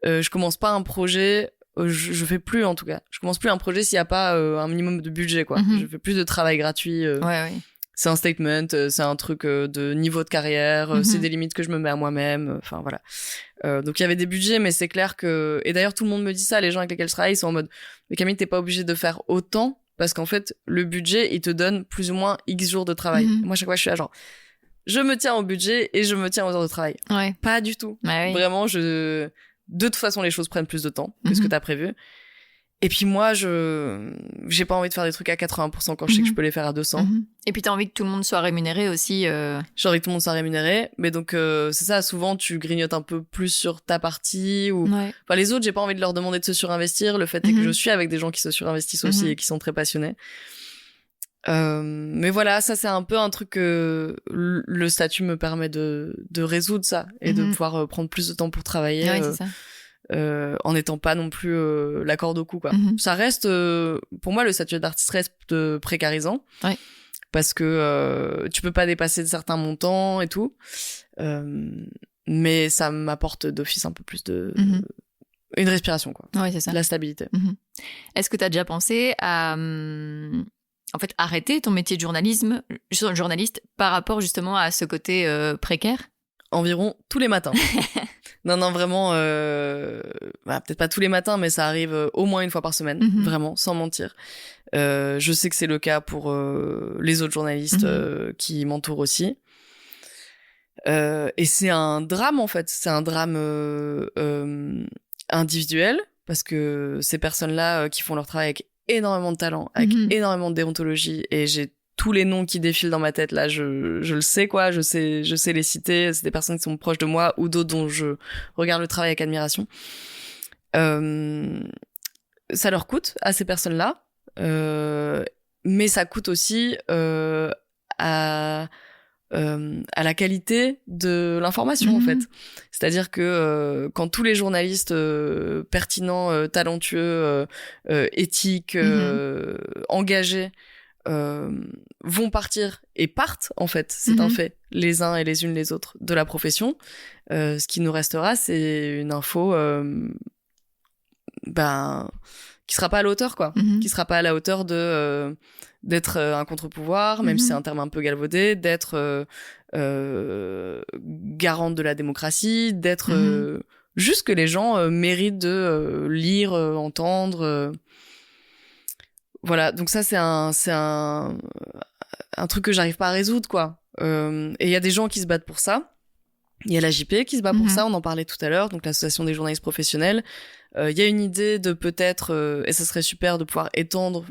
je commence pas un projet, je fais plus en tout cas. Je commence plus un projet s'il y a pas un minimum de budget, quoi. Je fais plus de travail gratuit. Ouais. C'est un statement, c'est un truc de niveau de carrière, c'est des limites que je me mets à moi-même, enfin voilà. Donc il y avait des budgets, mais c'est clair que... Et d'ailleurs, tout le monde me dit ça, les gens avec lesquels je travaille, ils sont en mode « Mais Camille, t'es pas obligé de faire autant, parce qu'en fait, le budget, il te donne plus ou moins X jours de travail. Moi, chaque fois, je suis là genre... Je me tiens au budget et je me tiens aux heures de travail. Ouais. Pas du tout. Bah oui. Vraiment, de toute façon, les choses prennent plus de temps que ce que t'as prévu. Et puis moi, j'ai pas envie de faire des trucs à 80% quand je sais que je peux les faire à 200. Et puis t'as envie que tout le monde soit rémunéré aussi. J'ai envie que tout le monde soit rémunéré, mais donc c'est ça. Souvent, tu grignotes un peu plus sur ta partie ou. Ouais. Enfin, les autres, j'ai pas envie de leur demander de se surinvestir. Le fait est que je suis avec des gens qui se surinvestissent aussi et qui sont très passionnés. Mais voilà, ça c'est un peu un truc que le statut me permet de résoudre ça et de pouvoir prendre plus de temps pour travailler. Ouais, c'est ça. En n'étant pas non plus la corde au cou, quoi. Ça reste, pour moi, le statut d'artiste reste précarisant. Ouais. Parce que tu peux pas dépasser certains montants et tout. Mais ça m'apporte d'office un peu plus de... une respiration, quoi. Ouais, c'est ça. La stabilité. Est-ce que t'as déjà pensé à... en fait, arrêter ton métier de journaliste par rapport justement à ce côté précaire? Environ tous les matins. Non, vraiment, peut-être pas tous les matins, mais ça arrive au moins une fois par semaine, vraiment, sans mentir. Je sais que c'est le cas pour les autres journalistes qui m'entourent aussi. Et c'est un drame, en fait. C'est un drame individuel, parce que ces personnes-là qui font leur travail avec énormément de talent, avec énormément de déontologie, et j'ai tous les noms qui défilent dans ma tête, là, je le sais, quoi. Je sais les citer. C'est des personnes qui sont proches de moi ou d'autres dont je regarde le travail avec admiration. Ça leur coûte à ces personnes-là. Mais ça coûte aussi à la qualité de l'information, en fait. C'est-à-dire que quand tous les journalistes pertinents, talentueux, éthiques, engagés, vont partir et partent, en fait, c'est un fait, les uns et les unes les autres de la profession, ce qui nous restera, c'est une info qui sera pas à la hauteur, quoi. Qui sera pas à la hauteur de d'être un contre-pouvoir, même si c'est un terme un peu galvaudé, d'être garante de la démocratie, d'être juste que les gens méritent de lire, entendre. Voilà, donc ça c'est un truc que j'arrive pas à résoudre, quoi. Et il y a des gens qui se battent pour ça. Il y a la JP qui se bat pour ça, on en parlait tout à l'heure, donc l'association des journalistes professionnels. Il y a une idée de peut-être, et ça serait super de pouvoir étendre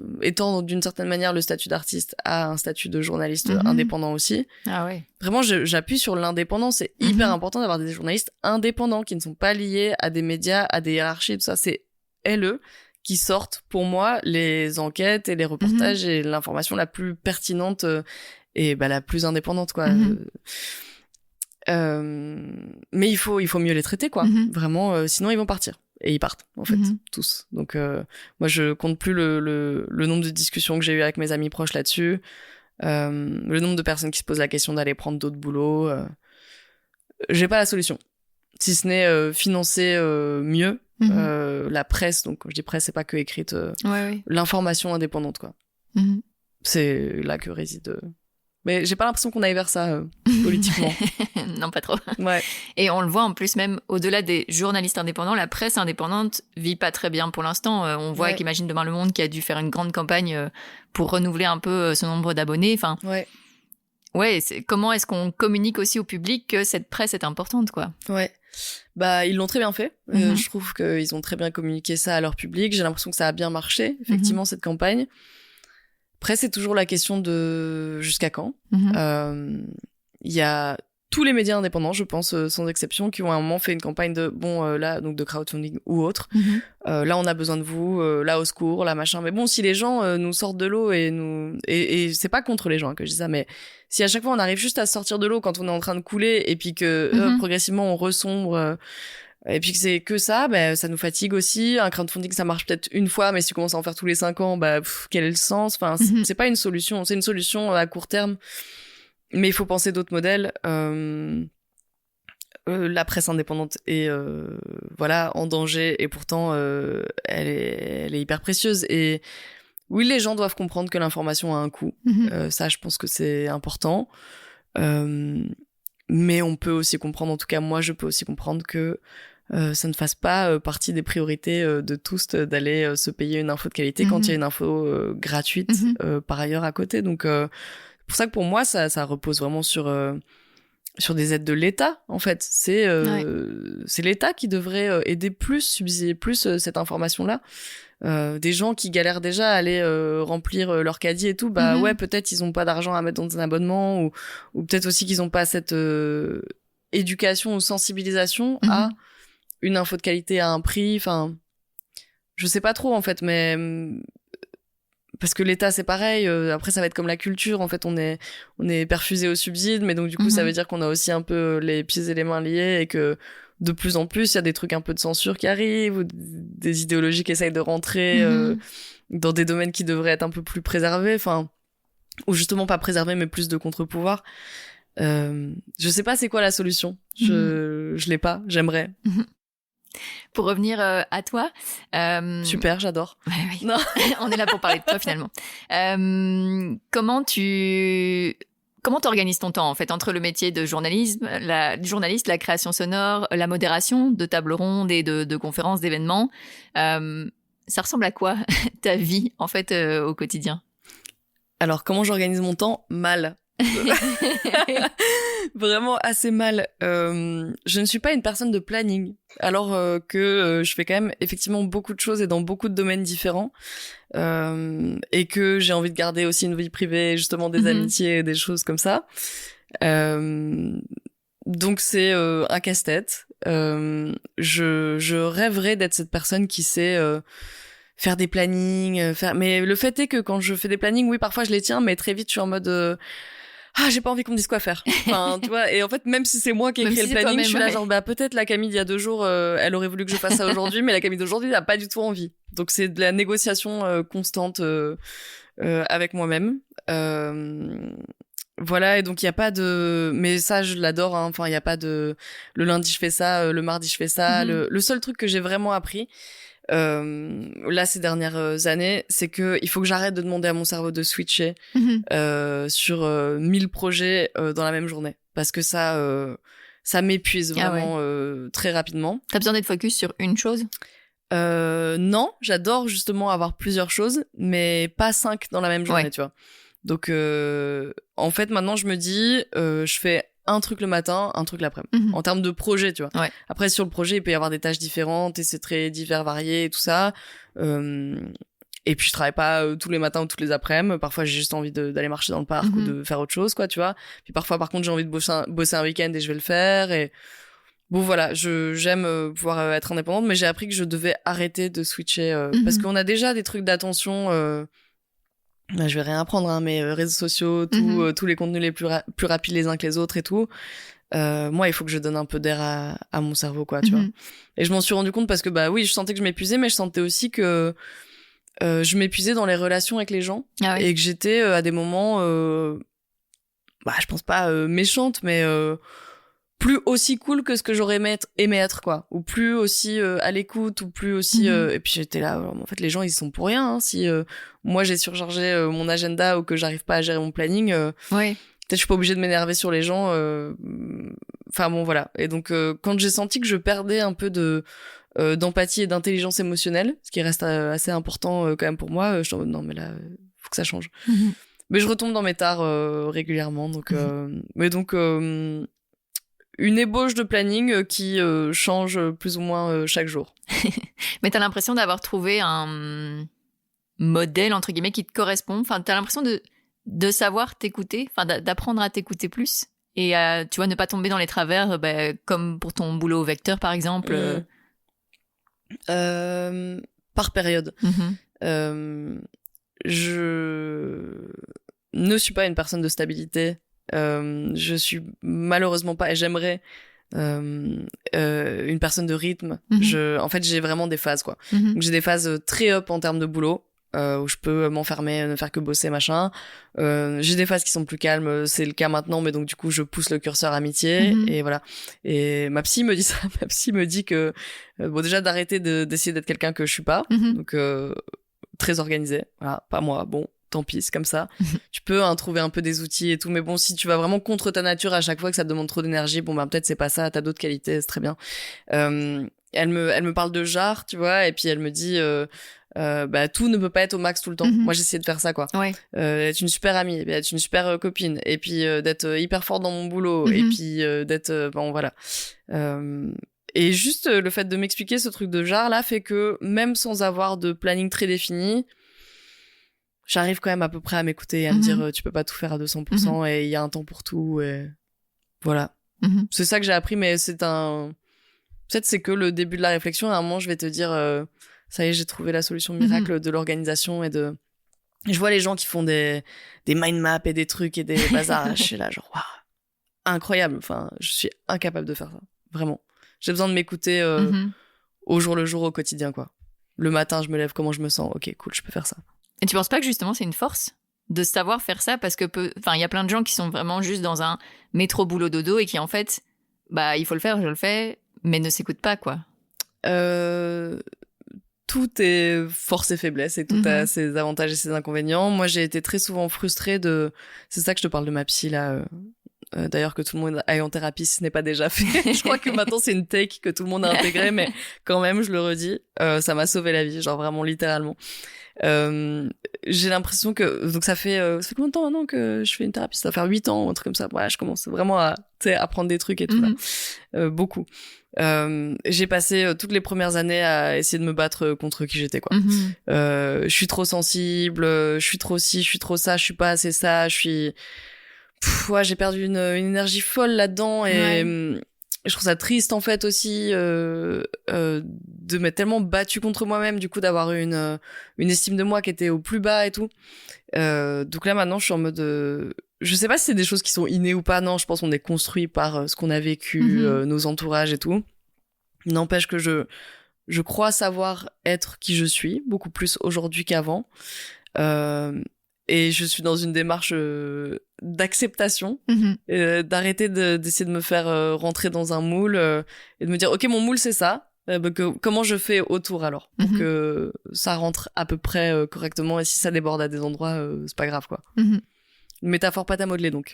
d'une certaine manière le statut d'artiste à un statut de journaliste indépendant aussi. Ah ouais. Vraiment, j'appuie sur l'indépendance. C'est hyper important d'avoir des journalistes indépendants qui ne sont pas liés à des médias, à des hiérarchies, tout ça. C'est eux qui sortent, pour moi, les enquêtes et les reportages et l'information la plus pertinente et la plus indépendante, quoi. Mais il faut mieux les traiter, quoi. Vraiment, sinon ils vont partir. Et ils partent, en fait, tous. Donc, moi, je compte plus le nombre de discussions que j'ai eues avec mes amis proches là-dessus, le nombre de personnes qui se posent la question d'aller prendre d'autres boulots. J'ai pas la solution. Si ce n'est financer mieux la presse. Donc, quand je dis presse, c'est pas que écrite. L'information indépendante, quoi. C'est là que réside... Mais j'ai pas l'impression qu'on aille vers ça politiquement. Non, pas trop. Ouais. Et on le voit en plus, même au-delà des journalistes indépendants, la presse indépendante vit pas très bien pour l'instant. On voit qu'Imagine Demain Le Monde qui a dû faire une grande campagne pour renouveler un peu son nombre d'abonnés. Enfin, comment est-ce qu'on communique aussi au public que cette presse est importante, quoi? Ouais. Ils l'ont très bien fait. Je trouve qu'ils ont très bien communiqué ça à leur public. J'ai l'impression que ça a bien marché, effectivement, cette campagne. Après, c'est toujours la question de jusqu'à quand. Il y a tous les médias indépendants, je pense, sans exception, qui ont à un moment fait une campagne de donc de crowdfunding ou autre. Là, on a besoin de vous, là, au secours, là, machin. Mais bon, si les gens nous sortent de l'eau et c'est pas contre les gens que je dis ça, mais si à chaque fois on arrive juste à sortir de l'eau quand on est en train de couler et puis que progressivement on ressombre. Et puis que c'est que ça, ça nous fatigue aussi. Un crowdfunding, ça marche peut-être une fois, mais si tu commences à en faire tous les 5 ans, quel est le sens? Enfin, c'est pas une solution. C'est une solution à court terme, mais il faut penser d'autres modèles. la presse indépendante est en danger et pourtant elle est hyper précieuse. Et oui, les gens doivent comprendre que l'information a un coût. Ça, je pense que c'est important. Mais on peut aussi comprendre, en tout cas moi je peux aussi comprendre que ça ne fasse pas partie des priorités de tous d'aller se payer une info de qualité quand il y a une info gratuite par ailleurs à côté. Donc c'est pour ça que pour moi ça repose vraiment sur des aides de l'État, en fait. C'est l'État qui devrait aider plus, subsidier plus cette information-là. Des gens qui galèrent déjà à aller remplir leur caddie et tout, ouais, peut-être ils ont pas d'argent à mettre dans un abonnement, ou peut-être aussi qu'ils ont pas cette éducation ou sensibilisation à une info de qualité à un prix. Enfin, je sais pas trop, en fait, mais parce que l'État c'est pareil, après ça va être comme la culture, en fait on est perfusé au subside, mais donc du coup ça veut dire qu'on a aussi un peu les pieds et les mains liés et que de plus en plus il y a des trucs un peu de censure qui arrivent ou des idéologies qui essayent de rentrer dans des domaines qui devraient être un peu plus préservés, enfin, ou justement pas préservés mais plus de contre-pouvoir. Je sais pas c'est quoi la solution, je l'ai pas, j'aimerais. Pour revenir à toi... Super, j'adore. Ouais, oui. Non. On est là pour parler de toi, finalement. Comment t'organises ton temps, en fait, entre le métier de journaliste, la création sonore, la modération de tables rondes et de conférences, d'événements. Ça ressemble à quoi, ta vie, en fait, au quotidien? Alors, comment j'organise mon temps? Mal. Vraiment assez mal. Je ne suis pas une personne de planning, alors que je fais quand même effectivement beaucoup de choses et dans beaucoup de domaines différents, et que j'ai envie de garder aussi une vie privée, justement des amitiés, des choses comme ça. Donc c'est un casse-tête. Je rêverais d'être cette personne qui sait faire des plannings, mais le fait est que quand je fais des plannings, oui, parfois je les tiens, mais très vite je suis en mode j'ai pas envie qu'on me dise quoi faire. Enfin, tu vois, et en fait, même si c'est moi qui ai écrit le planning, je suis là genre, peut-être la Camille d'il y a 2 jours, elle aurait voulu que je fasse ça aujourd'hui, mais la Camille d'aujourd'hui n'a pas du tout envie. Donc c'est de la négociation constante avec moi-même. Voilà, et donc il y a pas de... Mais ça, je l'adore, hein. Enfin, il y a pas de... Le lundi, je fais ça, le mardi, je fais ça. Le seul truc que j'ai vraiment appris, là ces dernières années, c'est que il faut que j'arrête de demander à mon cerveau de switcher sur 1000 projets dans la même journée, parce que ça m'épuise vraiment très rapidement. T'as besoin d'être focus sur une chose? Non, j'adore justement avoir plusieurs choses, mais pas 5 dans la même journée, tu vois. Donc en fait maintenant je me dis je fais un truc le matin, un truc l'après-midi. En termes de projet, tu vois. Après, sur le projet, il peut y avoir des tâches différentes et c'est très divers, varié et tout ça. Et puis, je travaille pas tous les matins ou tous les après-midi. Parfois, j'ai juste envie d'aller marcher dans le parc ou de faire autre chose, quoi, tu vois. Puis parfois, par contre, j'ai envie de bosser un week-end et je vais le faire. Et bon, voilà, j'aime pouvoir être indépendante, mais j'ai appris que je devais arrêter de switcher parce qu'on a déjà des trucs d'attention... je vais rien apprendre, hein, mais réseaux sociaux, tous les contenus les plus rapides les uns que les autres et tout. Moi, il faut que je donne un peu d'air à mon cerveau, quoi, tu vois. Et je m'en suis rendu compte parce que, oui, je sentais que je m'épuisais, mais je sentais aussi que je m'épuisais dans les relations avec les gens. Et que j'étais à des moments, je pense pas méchante, mais plus aussi cool que ce que j'aurais aimé être, quoi. Ou plus aussi à l'écoute, ou plus aussi... et puis j'étais là, en fait, les gens, ils sont pour rien. Hein, si moi, j'ai surchargé mon agenda ou que j'arrive pas à gérer mon planning, peut-être je suis pas obligée de m'énerver sur les gens. Enfin bon, voilà. Et donc, quand j'ai senti que je perdais un peu d'empathie et d'intelligence émotionnelle, ce qui reste assez important quand même pour moi, je suis en mode, non, mais là, faut que ça change. Mais je retombe dans mes tares régulièrement. Donc, mais donc... une ébauche de planning qui change plus ou moins chaque jour. Mais t'as l'impression d'avoir trouvé un modèle, entre guillemets, qui te correspond. Enfin, t'as l'impression de savoir t'écouter, enfin, d'apprendre à t'écouter plus. Et tu vois, ne pas tomber dans les travers, comme pour ton boulot au Vecteur, par exemple. Par période. Je ne suis pas une personne de stabilité. Je suis malheureusement pas, et j'aimerais une personne de rythme. En fait, j'ai vraiment des phases, quoi. Donc, j'ai des phases très up en termes de boulot, où je peux m'enfermer, ne faire que bosser, machin. J'ai des phases qui sont plus calmes, c'est le cas maintenant, mais donc du coup, je pousse le curseur amitié, et voilà. Et ma psy me dit ça, ma psy me dit que, bon, déjà d'arrêter d'essayer d'être quelqu'un que je suis pas, donc très organisé, voilà, pas moi, bon. Tant pis, c'est comme ça. Tu peux trouver un peu des outils et tout, mais bon, si tu vas vraiment contre ta nature à chaque fois que ça te demande trop d'énergie, bon, ben peut-être c'est pas ça, t'as d'autres qualités, c'est très bien. Elle me parle de jarre, tu vois, et puis elle me dit, bah tout ne peut pas être au max tout le temps. Moi, j'essayais de faire ça, quoi. Ouais. Être une super amie, être une super copine, et puis d'être hyper forte dans mon boulot, et puis d'être, bon, voilà. Et juste le fait de m'expliquer ce truc de jarre là fait que même sans avoir de planning très défini, j'arrive quand même à peu près à m'écouter et à me dire tu peux pas tout faire à 200% et il y a un temps pour tout, et voilà. C'est ça que j'ai appris, mais peut-être c'est que le début de la réflexion. À un moment je vais te dire ça y est, j'ai trouvé la solution miracle de l'organisation, et je vois les gens qui font des mind maps et des trucs et des bazars. Je suis là genre waouh, incroyable. Enfin, je suis incapable de faire ça, vraiment. J'ai besoin de m'écouter au jour le jour, au quotidien, quoi. Le matin je me lève, comment je me sens, ok cool, je peux faire ça. Et tu penses pas que justement c'est une force de savoir faire ça, parce que il y a plein de gens qui sont vraiment juste dans un métro boulot dodo et qui en fait bah il faut le faire, je le fais, mais ne s'écoutent pas, quoi. Tout est force et faiblesse, et tout a ses avantages et ses inconvénients. Moi j'ai été très souvent frustrée c'est ça que je te parle de ma psy là. D'ailleurs, que tout le monde aille en thérapie si ce n'est pas déjà fait. Je crois que maintenant c'est une take que tout le monde a intégrée, mais quand même je le redis, ça m'a sauvé la vie, genre vraiment littéralement. J'ai l'impression que donc ça fait combien de temps maintenant que je fais une thérapie? Ça va faire 8 ans, un truc comme ça. Ouais, je commence vraiment à apprendre des trucs et tout là. Beaucoup. J'ai passé toutes les premières années à essayer de me battre contre qui j'étais, quoi. Je suis trop sensible, je suis trop ci, je suis trop ça, je suis pas assez ça, je suis ouais, j'ai perdu une énergie folle là-dedans, et je trouve ça triste en fait aussi de m'être tellement battue contre moi-même, du coup d'avoir une estime de moi qui était au plus bas et tout. Donc là maintenant je suis en mode je sais pas si c'est des choses qui sont innées ou pas, non, je pense qu'on est construit par ce qu'on a vécu, nos entourages et tout. N'empêche que je crois savoir être qui je suis beaucoup plus aujourd'hui qu'avant. Et je suis dans une démarche d'acceptation, d'arrêter d'essayer de me faire rentrer dans un moule, et de me dire ok, mon moule c'est ça, comment je fais autour alors pour que ça rentre à peu près correctement, et si ça déborde à des endroits c'est pas grave, quoi. Une métaphore pâte à modeler, donc.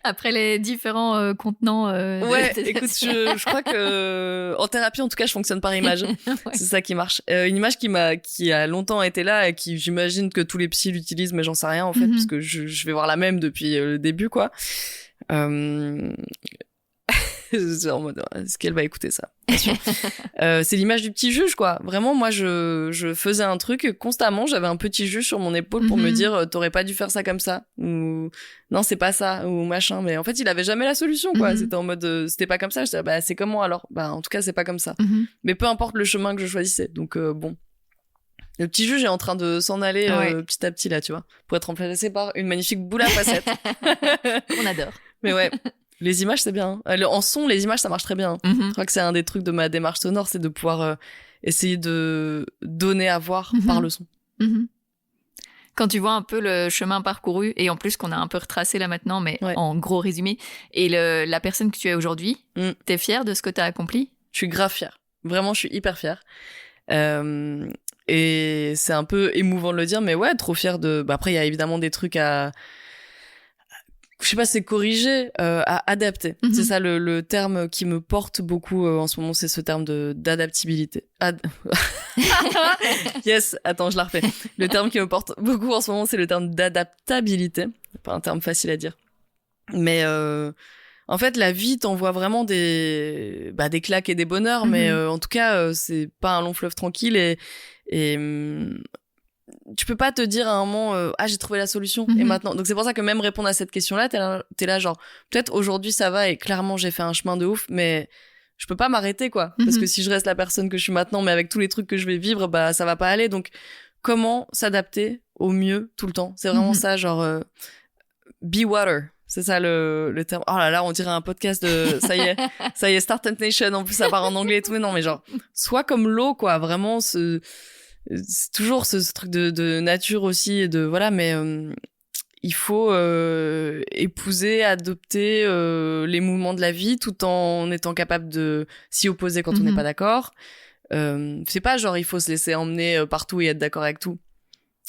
Après les différents contenants. Ouais, écoute, je crois que en thérapie, en tout cas, je fonctionne par image. Ouais. C'est ça qui marche. Une image qui a longtemps été là, et qui, j'imagine que tous les psys l'utilisent, mais j'en sais rien en fait, parce que je vais voir la même depuis le début, quoi. C'est en mode, est-ce qu'elle va écouter ça? Bien sûr. C'est l'image du petit juge, quoi. Vraiment, moi, je faisais un truc constamment. J'avais un petit juge sur mon épaule pour me dire, t'aurais pas dû faire ça comme ça, ou non, c'est pas ça, ou machin. Mais en fait, il avait jamais la solution, quoi. C'était en mode, c'était pas comme ça. Je disais, bah, c'est comment alors? Bah, en tout cas, c'est pas comme ça. Mais peu importe le chemin que je choisissais. Donc, bon. Le petit juge est en train de s'en aller petit à petit, là, tu vois, pour être remplacé par une magnifique boule à facettes. On adore. Mais ouais. Les images, c'est bien. En son, les images, ça marche très bien. Je crois que c'est un des trucs de ma démarche sonore, c'est de pouvoir essayer de donner à voir par le son. Quand tu vois un peu le chemin parcouru, et en plus qu'on a un peu retracé là maintenant, mais en gros résumé, et la personne que tu es aujourd'hui, t'es fière de ce que t'as accompli? Je suis grave fière. Vraiment, je suis hyper fière. Et c'est un peu émouvant de le dire, mais ouais, trop fière de... Bah, après, il y a évidemment des trucs à... Je sais pas, c'est corriger, à adapter. C'est ça le terme qui me porte beaucoup en ce moment, c'est ce terme d'adaptabilité. Yes, attends, je la refais. Le terme qui me porte beaucoup en ce moment, c'est le terme d'adaptabilité. C'est pas un terme facile à dire. Mais en fait, la vie t'envoie vraiment des claques et des bonheurs, mais en tout cas, c'est pas un long fleuve tranquille, et tu peux pas te dire à un moment j'ai trouvé la solution et maintenant. Donc c'est pour ça que même répondre à cette question-là, t'es là genre peut-être aujourd'hui ça va et clairement j'ai fait un chemin de ouf, mais je peux pas m'arrêter, quoi, parce que si je reste la personne que je suis maintenant, mais avec tous les trucs que je vais vivre, bah ça va pas aller. Donc comment s'adapter au mieux tout le temps, c'est vraiment ça, genre be water. C'est ça le terme. Oh là là, on dirait un podcast de ça y est, Startup Nation, en plus ça part en anglais et tout, mais non, mais genre sois comme l'eau, quoi, vraiment c'est toujours ce truc de nature aussi et de voilà, mais il faut épouser, adopter les mouvements de la vie tout en étant capable de s'y opposer quand on n'est pas d'accord. C'est pas genre il faut se laisser emmener partout et être d'accord avec tout.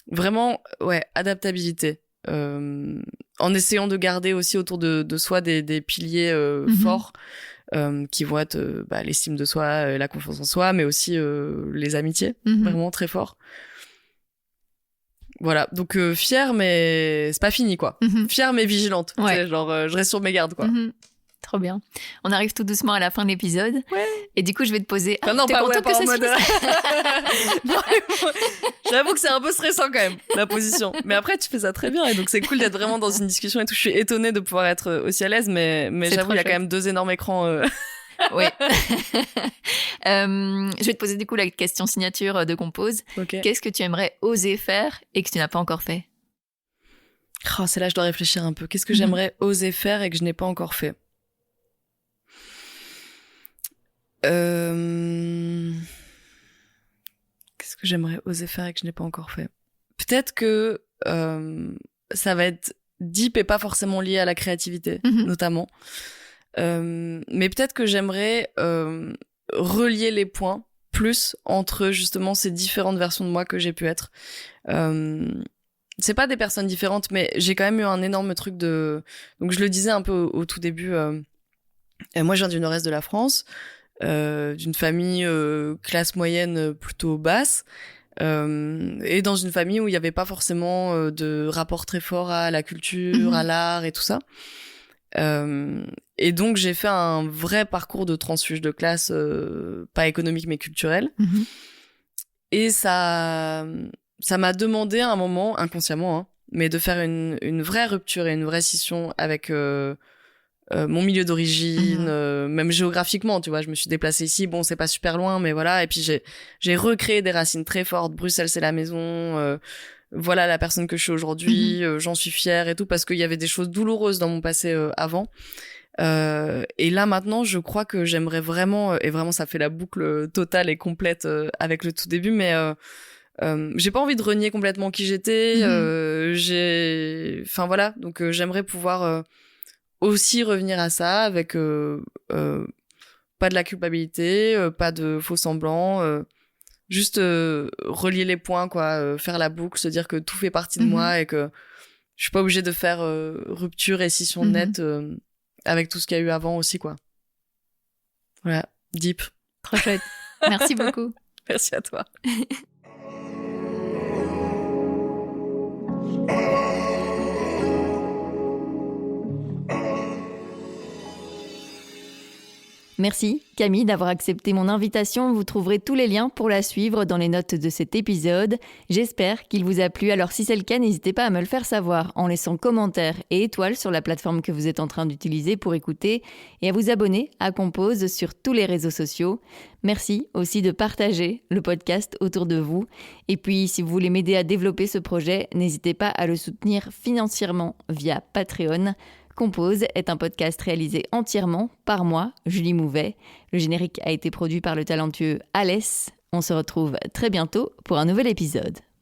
Vraiment, ouais, adaptabilité. En essayant de garder aussi autour de soi des piliers forts qui vont être l'estime de soi, la confiance en soi, mais aussi les amitiés, vraiment très forts. Voilà, donc fière mais c'est pas fini quoi. Fière mais vigilante, ouais. Genre je reste sur mes gardes quoi. Trop bien. On arrive tout doucement à la fin de l'épisode. Ouais. Et du coup, je vais te poser... non, pas en mode... J'avoue que c'est un peu stressant quand même, la position. Mais après, tu fais ça très bien. Et donc, c'est cool d'être vraiment dans une discussion et tout. Je suis étonnée de pouvoir être aussi à l'aise. Mais j'avoue, il y a quand même 2 énormes écrans. Oui. Je vais te poser du coup la question signature de Compose. Okay. Qu'est-ce que tu aimerais oser faire et que tu n'as pas encore fait? C'est là, je dois réfléchir un peu. Qu'est-ce que j'aimerais oser faire et que je n'ai pas encore fait? Qu'est-ce que j'aimerais oser faire et que je n'ai pas encore fait? Peut-être que ça va être deep et pas forcément lié à la créativité, notamment. Mais peut-être que j'aimerais relier les points plus entre justement ces différentes versions de moi que j'ai pu être. C'est pas des personnes différentes, mais j'ai quand même eu un énorme truc de... Donc je le disais un peu au tout début. Moi, je viens du nord-est de la France. D'une famille classe moyenne plutôt basse et dans une famille où il n'y avait pas forcément de rapport très fort à la culture, à l'art et tout ça. Et donc j'ai fait un vrai parcours de transfuge de classe, pas économique mais culturel. Et ça m'a demandé à un moment, inconsciemment, mais de faire une vraie rupture et une vraie scission avec mon milieu d'origine, même géographiquement, tu vois, je me suis déplacée ici, bon, c'est pas super loin, mais voilà, et puis j'ai recréé des racines très fortes, Bruxelles c'est la maison, voilà la personne que je suis aujourd'hui, j'en suis fière et tout, parce qu'il y avait des choses douloureuses dans mon passé avant, et là maintenant, je crois que j'aimerais vraiment, et vraiment ça fait la boucle totale et complète avec le tout début, mais j'ai pas envie de renier complètement qui j'étais, enfin voilà, donc j'aimerais pouvoir aussi revenir à ça avec pas de la culpabilité, pas de faux semblants, juste relier les points quoi, faire la boucle, se dire que tout fait partie de moi et que je suis pas obligée de faire rupture et scission nette avec tout ce qu'il y a eu avant aussi quoi. Voilà, deep. Trop chouette. Merci beaucoup. Merci à toi. Merci Camille d'avoir accepté mon invitation. Vous trouverez tous les liens pour la suivre dans les notes de cet épisode. J'espère qu'il vous a plu. Alors si c'est le cas, n'hésitez pas à me le faire savoir en laissant commentaires et étoiles sur la plateforme que vous êtes en train d'utiliser pour écouter et à vous abonner à Compose sur tous les réseaux sociaux. Merci aussi de partager le podcast autour de vous. Et puis si vous voulez m'aider à développer ce projet, n'hésitez pas à le soutenir financièrement via Patreon. Compose est un podcast réalisé entièrement par moi, Julie Mouvet. Le générique a été produit par le talentueux Alès. On se retrouve très bientôt pour un nouvel épisode.